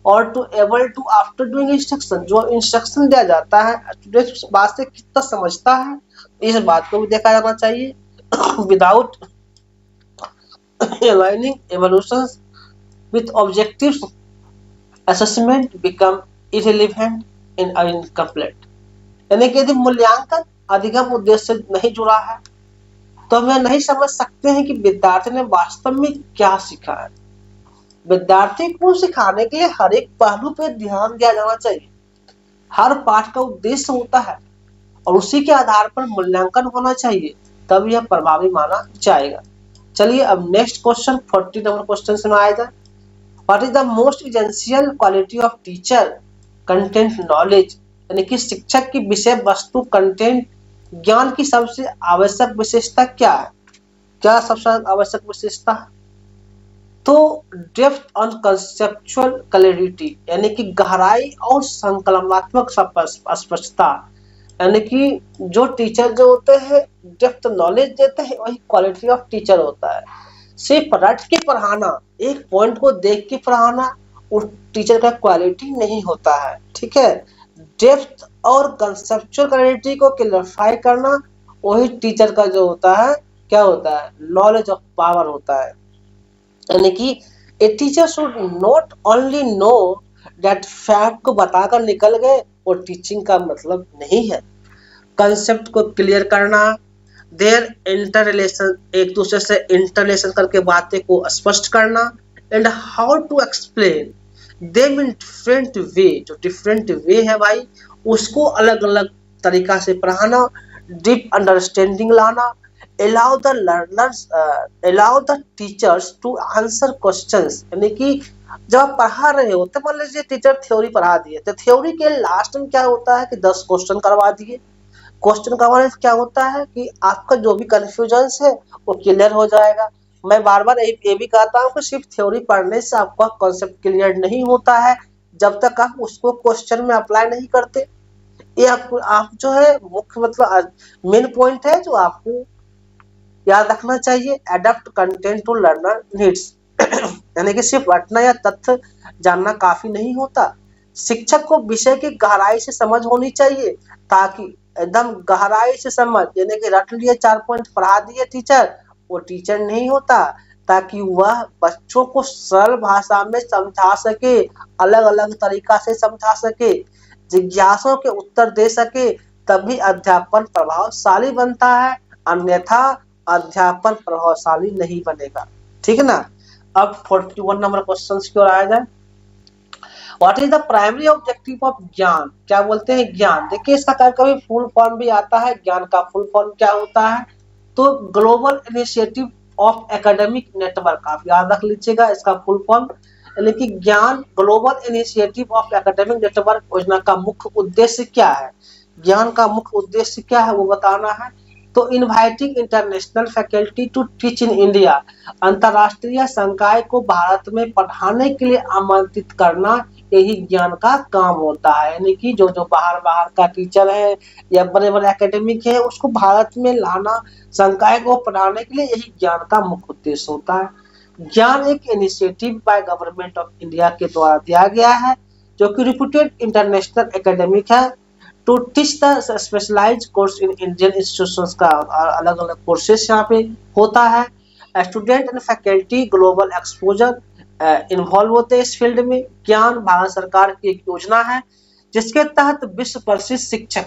A: or to able to after doing instruction. जो इंस्ट्रक्शन दिया जाता है स्टूडेंट उस बात से कितना समझता है, इस बात को भी देखा जाना चाहिए. Without aligning evaluations with objectives, assessment become irrelevant and incomplete. यानी कि यदि मूल्यांकन अधिगम उद्देश्य से नहीं जुड़ा है तो हम नहीं समझ सकते हैं कि विद्यार्थी ने वास्तव में क्या सीखा है. विद्यार्थी को सिखाने के लिए हर एक पहलू पर ध्यान दिया जाना चाहिए. हर पाठ का उद्देश्य होता है और उसी के आधार पर मूल्यांकन होना चाहिए, तब यह प्रभावी माना जाएगा. चलिए अब नेक्स्ट क्वेश्चन 40 नंबर क्वेश्चन से आया जाए. What is the most essential quality of teacher? Content knowledge, यानी कि शिक्षक की विषय वस्तु कंटेंट ज्ञान की सबसे आवश्यक विशेषता क्या है? क्या सबसे आवश्यक विशेषता है? तो डेप्थ ऑन कंसेप्चुअल क्लैरिटी, यानी कि गहराई और संकलनात्मक स्पष्टता. यानी कि जो टीचर जो होते हैं डेप्थ नॉलेज देते हैं वही क्वालिटी ऑफ टीचर होता है. सिर्फ रट के पढ़ाना, एक पॉइंट को देख के पढ़ाना उस टीचर का क्वालिटी नहीं होता है. ठीक है, डेप्थ और कंसेप्चुअल क्लैरिटी को क्लैरिफाई करना वही टीचर का जो होता है क्या होता है, नॉलेज ऑफ पावर होता है. यानी कि a teacher should not only know that fact को बताकर निकल गए और टीचिंग का मतलब नहीं है. कंसेप्ट को क्लियर करना, देयर इंटर रिलेशन, एक दूसरे से इंटर रिलेशन करके बातें को स्पष्ट करना, and how to explain them in different way, जो डिफरेंट वे है भाई उसको अलग अलग तरीका से पढ़ाना, डीप अंडरस्टैंडिंग लाना, allow the learners allow the teachers to answer questions. यानी कि जब आप पढ़ा रहे हो तो मान लीजिए टीचर थ्योरी पढ़ा दिए तो थ्योरी के लास्ट में क्या होता है कि 10 क्वेश्चन करवा दिए. क्वेश्चन करवाने से क्या होता है कि आपका जो भी कंफ्यूजन है वो क्लियर हो जाएगा. मैं बार बार ये भी कहता हूँ कि सिर्फ थ्योरी पढ़ने से आपका कॉन्सेप्ट क्लियर नहीं होता है जब तक आप उसको क्वेश्चन में अप्लाई नहीं करते. ये आप जो है मुख्य मतलब मेन पॉइंट है जो आपको याद रखना चाहिए. Adapt content to learner needs, यानी कि सिर्फ रटना या तथ्य जानना काफी नहीं होता. शिक्षक को विषय की गहराई से समझ होनी चाहिए ताकि एकदम गहराई से समझ, यानी कि रट लिए 4 पॉइंट पढ़ा दिए टीचर, वो टीचर नहीं होता. ताकि वह बच्चों को सरल भाषा में समझा सके, अलग अलग तरीका से समझा सके, जिज्ञासाओं के उत्तर दे सके, तभी अध्यापन प्रभावशाली बनता है. अन्यथा अध्यापन प्रभावशाली नहीं बनेगा. ठीक है ना. अब 41 नंबर क्वेश्चन की ओर आया जाए. What is the primary objective of ज्ञान? क्या बोलते हैं ज्ञान? देखिए इसका कभी फुल फॉर्म भी आता है. ज्ञान का फुल फॉर्म क्या होता है? तो global initiative of academic network. आप याद रख लीजिएगा इसका फुल फॉर्म. यानी कि ज्ञान global initiative of academic network योजना का मुख्य उद्देश्य क्या है? ज्ञान का मुख्य उद्देश्य क्या है वो बताना है. तो inviting international faculty to teach in India, अंतरराष्ट्रीय संकाय को भारत में पढ़ाने के लिए आमंत्रित करना, यही ज्ञान का काम होता है. यानी कि जो जो बाहर का टीचर है या बड़े बड़े एकेडमिक है उसको भारत में लाना, संकाय को पढ़ाने के लिए, यही ज्ञान का मुख्य उद्देश्य होता है. ज्ञान एक initiative by government of India के द्वारा दिया गया है जो कि रिप्यूटेड इंटरनेशनल एकेडमिक है to teach the specialised course in Indian institutions. का अलग अलग कोर्सेस यहाँ पे होता है. Student and faculty global exposure involve होते हैं इस फील्ड में. ज्ञान भारत सरकार की एक योजना है जिसके तहत विश्व प्रसिद्ध शिक्षक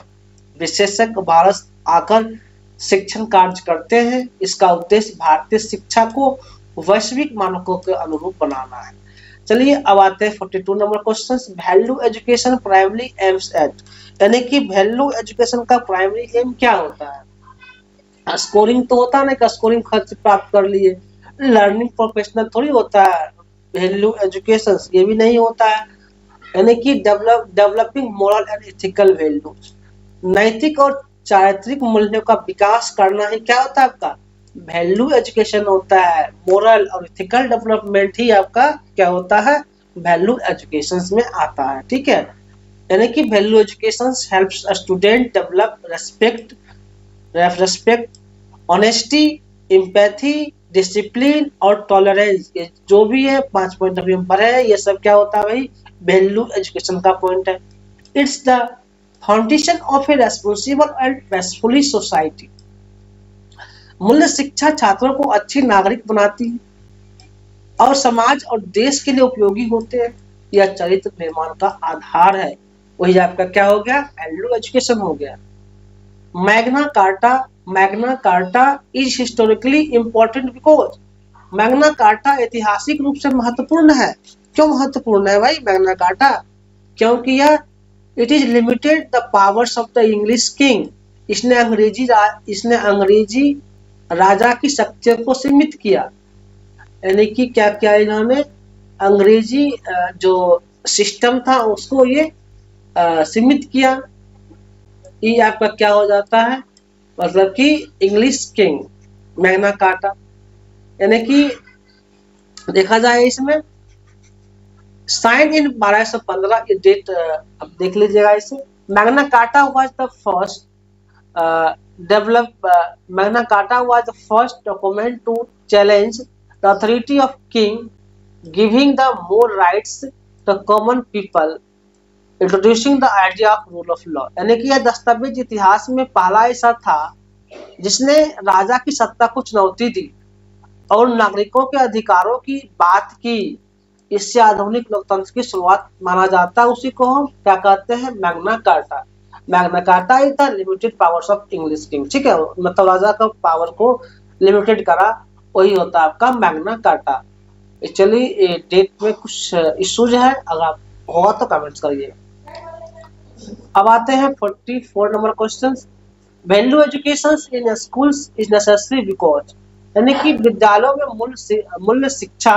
A: विशेषज्ञ भारत आकर शिक्षण कार्य करते हैं. इसका उद्देश्य भारतीय शिक्षा को वैश्विक मानकों के अनुरूप बनाना है. चलिए अब आते हैं 42 number question. Value education primary aims at, यानी कि वैल्यू एजुकेशन का प्राइमरी एम क्या होता है? स्कोरिंग तो होता है ना कि स्कोरिंग खर्च प्राप्त कर लिए. लर्निंग प्रोफेशनल थोड़ी होता है वैल्यू एजुकेशन, ये भी नहीं होता है. यानी कि developing moral and ethical values, नैतिक और चारित्रिक मूल्यों का विकास करना ही क्या होता है आपका वैल्यू एजुकेशन होता है. मोरल और एथिकल डेवलपमेंट ही आपका क्या होता है वैल्यू एजुकेशन में आता है. ठीक है, यानी कि value education helps student develop respect respect, honesty, empathy, discipline और टॉलरेंस, ये जो भी है 5 पॉइंट अभी हम पढ़े हैं, ये सब क्या होता है भाई, वैल्यू एजुकेशन का पॉइंट है। It's the foundation of A responsible and peaceful society. मूल्य शिक्षा छात्रों को अच्छी नागरिक बनाती है और समाज और देश के लिए उपयोगी होते हैं। यह चरित्र निर्माण का आधार है। वही आपका क्या हो गया, वैल्यू एजुकेशन हो गया। Magna carta is historically important because, Magna carta ऐतिहासिक रूप से महत्वपूर्ण है। क्यों महत्वपूर्ण है भाई मैग्ना कार्टा? क्योंकि यह it is limited the powers of the English king, इसने अंग्रेजी राजा की शक्तियों को सीमित किया। यानी कि क्या क्या इन्होंने अंग्रेजी जो सिस्टम था उसको ये सीमित किया। ये आपका क्या हो जाता है, मतलब कि इंग्लिश किंग मैग्ना कार्टा। यानी कि देखा जाए इसमें साइन इन 1215, ये डेट अब देख लीजिएगा इसे। Magna Carta was the first Magna Carta was the first document to challenge the authority of king, giving the more rights the common people, introducing the idea of rule of law. यानी कि यह दस्तावेज इतिहास में पहला ऐसा था जिसने राजा की सत्ता को चुनौती दी और नागरिकों के अधिकारों की बात की। इससे आधुनिक लोकतंत्र की शुरुआत माना जाता है। उसी को हम क्या कहते हैं, Magna carta. Magna carta is the limited powers of English king, ठीक है, मतलब राजा का पावर को लिमिटेड करा, वही होता है आपका मैग्ना कार्टा। एक्चुअली डेट में कुछ इश्यूज है, अगर आप होगा तो कमेंट्स करिए। अब आते हैं 44 number question. Value education in schools is necessary because, यानी कि विद्यालयों में मूल्य शिक्षा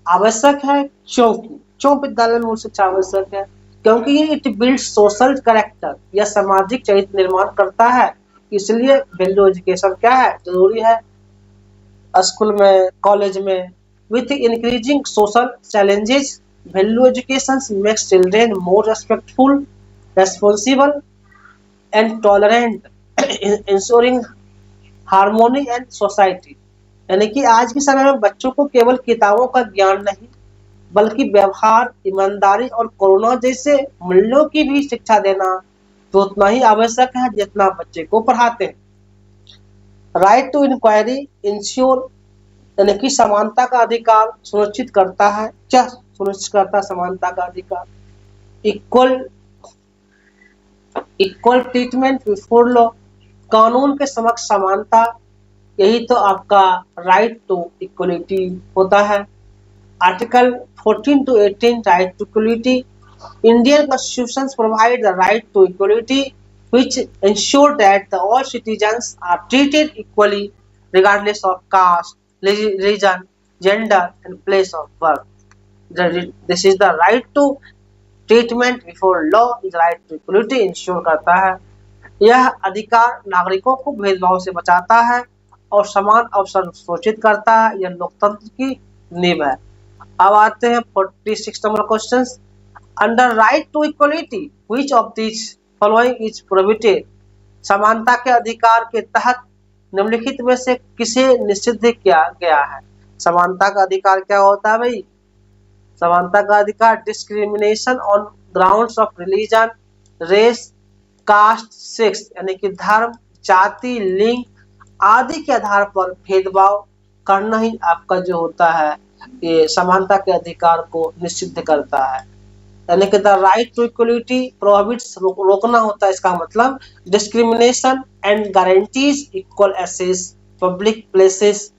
A: आवश्यक है। क्यों विद्यालय में मूल्य शिक्षा आवश्यक है? क्योंकि इट बिल्ड सोशल कैरेक्टर, यह सामाजिक चरित्र निर्माण करता है, इसलिए वैल्यू एजुकेशन क्या है, जरूरी है स्कूल में, कॉलेज में। With increasing social challenges, value education makes children more respectful, responsible and tolerant, ensuring harmony and society। यानी कि आज के समय में बच्चों को केवल किताबों का ज्ञान नहीं बल्कि व्यवहार, ईमानदारी और करुणा जैसे मूल्यों की भी शिक्षा देना तो उतना ही आवश्यक है जितना बच्चे को पढ़ाते हैं। राइट टू इंक्वायरी इंश्योर, यानी कि समानता का अधिकार सुनिश्चित करता है। क्या सुनिश्चित करता है समानता का अधिकार? इक्वल ट्रीटमेंट बिफोर लॉ, कानून के समक्ष समानता, यही तो आपका राइट टू इक्वलिटी होता है। Article 14 to 18 right to equality. Indian constitution provide the right to equality which ensure that all citizens are treated equally regardless of caste, religion, gender and place of birth. This is the right to treatment before law is right to equality ensure करता है। यह अधिकार नागरिकों को भेदभाव से बचाता है और समान अवसर सुनिश्चित करता है। यह लोकतंत्र की नींव है। अब आते हैं 46 number question. Under right to equality which of this following is prohibited, समानता के अधिकार के तहत निम्नलिखित में से किसे निषिद्ध किया गया है? समानता का अधिकार क्या होता है भाई? समानता का अधिकार discrimination on grounds of religion, race, caste, sex, यानी कि धर्म, जाति, लिंग आदि के आधार पर भेदभाव करना ही आपका जो होता है ये समानता के अधिकार को निषिद्ध करता है। यानी कि the right to equality prohibits, रोकना होता है, इसका मतलब discrimination and guarantees equal access public places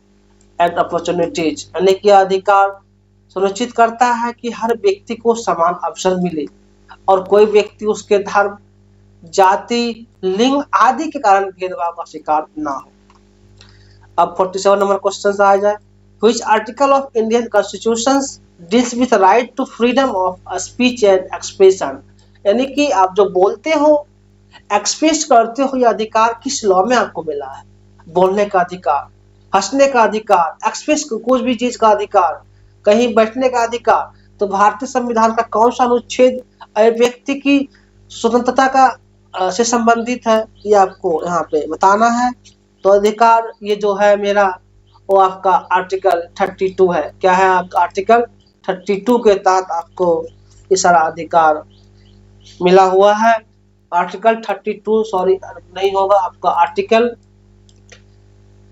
A: and opportunities, यानी कि अधिकार सुनिश्चित करता है कि हर व्यक्ति को समान अवसर मिले और कोई व्यक्ति उसके धर्म, जाति, लिंग आदि के कारण भेदभाव का शिकार ना हो। अब 47 नंबर क्वेश्चन आ जाए। Which article of Indian Constitution deals with right to freedom of speech and expression, यानी कि आप जो बोलते हो, एक्सप्रेस करते हो, यह अधिकार किस लॉ में आपको मिला है? बोलने का अधिकार, हंसने का अधिकार, एक्सप्रेस कुछ भी चीज का अधिकार, कहीं बैठने का अधिकार। तो भारतीय संविधान का कौन सा अनुच्छेद व्यक्ति की स्वतंत्रता का से संबंधित है, ये आपको यहाँ पे बताना है। तो अधिकार ये जो है मेरा वो आपका आर्टिकल 32 है। क्या है आपका आर्टिकल 32 के तहत आपको ये सारा अधिकार मिला हुआ है। आर्टिकल 32 सॉरी नहीं होगा आपका आर्टिकल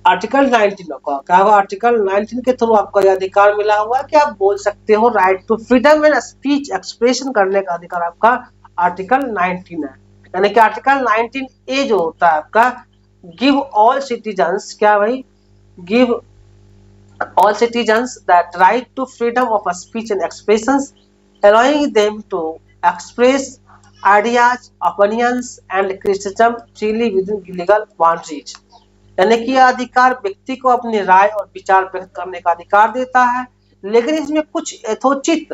A: 19 होगा। क्या होगा आर्टिकल 19 के थ्रू आपको यह अधिकार मिला हुआ है कि आप बोल सकते हो, right to freedom and speech expression करने का अधिकार आपका आर्टिकल 19 है। यानी कि आर्टिकल 19 ए जो होता है आपका गिव ऑल सिटीजन्स, क्या भाई, give all citizens that right to freedom of speech and expressions, allowing them to express ideas, opinions and criticism freely within legal boundaries। यानी कि यह अधिकार व्यक्ति को अपनी राय और विचार व्यक्त करने का अधिकार देता है, लेकिन इसमें कुछ यथोचित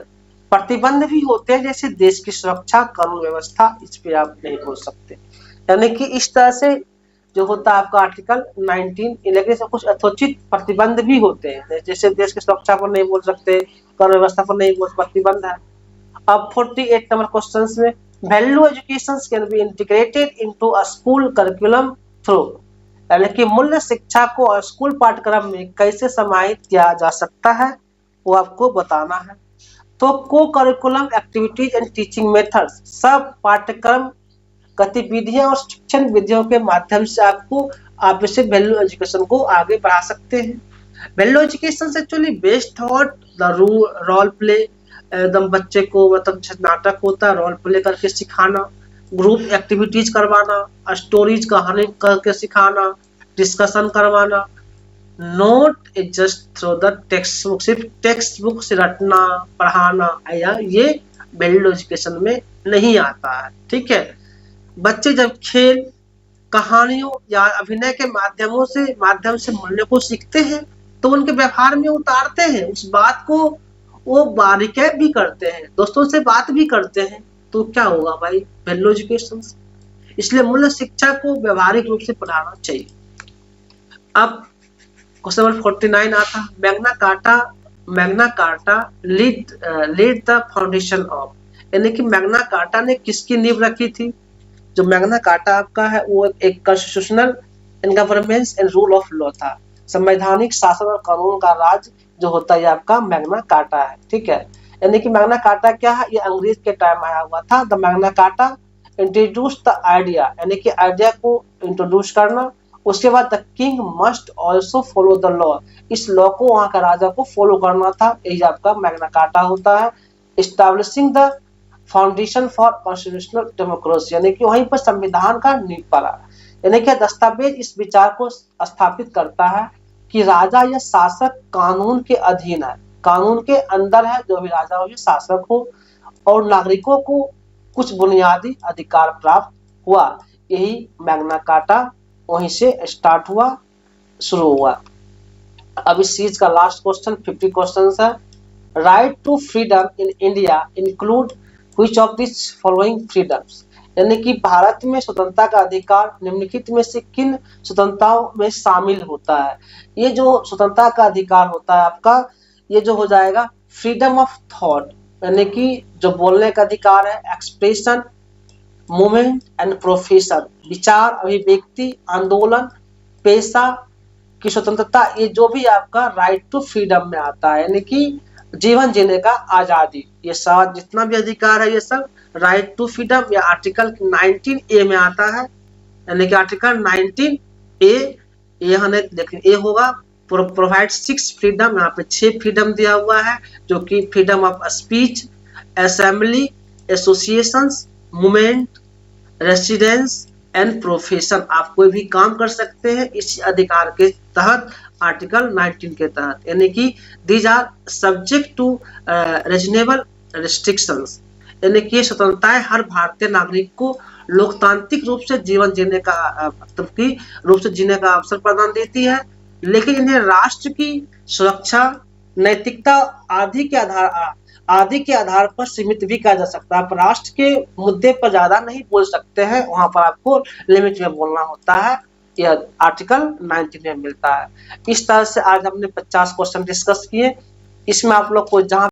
A: प्रतिबंध भी होते हैं, जैसे देश की सुरक्षा, कानून व्यवस्था, इस पे आप नहीं बोल सकते। यानी कि इस तरह से जो होता है आपका आर्टिकल 19, लेकिन इसमें कुछ यथोचित प्रतिबंध भी होते हैं, जैसे देश की सुरक्षा पर नहीं बोल सकते, कानून व्यवस्था पर नहीं बोल, प्रतिबंध है। अब 48 नंबर क्वेश्चन में value education can be integrated into a school curriculum through, यानी कि मूल्य शिक्षा को स्कूल पाठ्यक्रम में कैसे समाहित किया जा सकता है वो आपको बताना है। तो को curriculum activities and teaching methods, सब पाठ्यक्रम गतिविधियां और शिक्षण विधियों के माध्यम से आप इसे वैल्यू एजुकेशन को आगे बढ़ा सकते हैं। वैल्यू एजुकेशन से actually based thought the role play, एकदम बच्चे को मतलब नाटक होता है रोल प्ले करके सिखाना, ग्रुप एक्टिविटीज करवाना, स्टोरीज कहानी करके सिखाना, डिस्कशन करवाना, note just through the text book, सिर्फ टेक्स्ट बुक से रटना पढ़ाना या ये वैल्यू एजुकेशन में नहीं आता है। ठीक है, बच्चे जब खेल, कहानियों या अभिनय के माध्यम से मूल्यों को सीखते हैं तो उनके व्यवहार में उतारते हैं, उस बात को वो बारीकी भी करते हैं, दोस्तों से बात भी करते हैं, तो क्या होगा भाई वैल्यू एजुकेशन। इसलिए मूल्य शिक्षा को व्यवहारिक रूप से पढ़ाना चाहिए। अब क्वेश्चन नंबर 49 आता, Magna carta lead the foundation of, यानी कि मैग्ना कार्टा ने किसकी नींव रखी थी। जो मैग्ना कार्टा आपका है वो एक constitutional and governance and rule of law था, संवैधानिक शासन और कानून का राज जो होता है आपका मैग्ना कार्टा है। ठीक है, यानी कि मैग्ना कार्टा क्या है, ये अंग्रेज के टाइम आया हुआ था। The Magna carta introduce the idea, यानी कि आइडिया को इंट्रोड्यूस करना। उसके बाद the king must also follow the law, इस लॉ को वहां का राजा को फॉलो करना था, यही आपका मैग्ना कार्टा होता है। Establishing the foundation for constitutional democracy, यानी कि वहीं पर संविधान का नींव पड़ा। यानी कि दस्तावेज इस विचार को स्थापित करता है कि राजा या शासक कानून के अधीन है, कानून के अंदर है, जो भी राजा हो या शासक हो, और नागरिकों को कुछ बुनियादी अधिकार प्राप्त हुआ। यही मैग्ना कार्टा वहीं से स्टार्ट हुआ, शुरू हुआ। अब इस सीरीज का लास्ट क्वेश्चन 50 क्वेश्चन है। Right to freedom in India include which of this following freedoms, यानी कि भारत में स्वतंत्रता का अधिकार निम्नलिखित में से किन स्वतंत्रताओं में शामिल होता है। ये जो स्वतंत्रता का अधिकार होता है आपका, ये जो हो जाएगा फ्रीडम ऑफ थॉट, यानी कि जो बोलने का अधिकार है, एक्सप्रेशन, मूवमेंट एंड प्रोफेशन, विचार, अभिव्यक्ति, आंदोलन, पेशा की स्वतंत्रता, ये जो भी आपका राइट टू फ्रीडम में आता है, यानी कि जीवन जीने का आजादी, ये सब जितना भी अधिकार है ये सब राइट टू फ्रीडम या आर्टिकल 19A में आता है। यानी कि आर्टिकल 19A यहाँ लेकिन ए होगा, प्रोवाइड 6 फ्रीडम, यहाँ पे 6 फ्रीडम दिया हुआ है, जो कि freedom of speech, assembly, associations, movement, residence and profession. आप कोई भी काम कर सकते हैं इस अधिकार के तहत, आर्टिकल 19 के तहत, यानी कि these are subject to reasonable restrictions, यानी कि स्वतंत्रताएं हर भारतीय नागरिक को लोकतांत्रिक रूप से जीवन जीने का मतलब की रूप से जीने का अवसर प्रदान देती है, लेकिन इन्हें राष्ट्र की सुरक्षा, नैतिकता आदि के आधार पर सीमित भी किया जा सकता है। आप राष्ट्र के मुद्दे पर ज्यादा नहीं बोल सकते हैं, वहां पर आपको लिमिट में बोलना होता है, यह आर्टिकल 19 में मिलता है। इस तरह से आज हमने 50 क्वेश्चन डिस्कस किए। इसमें आप लोग को जहां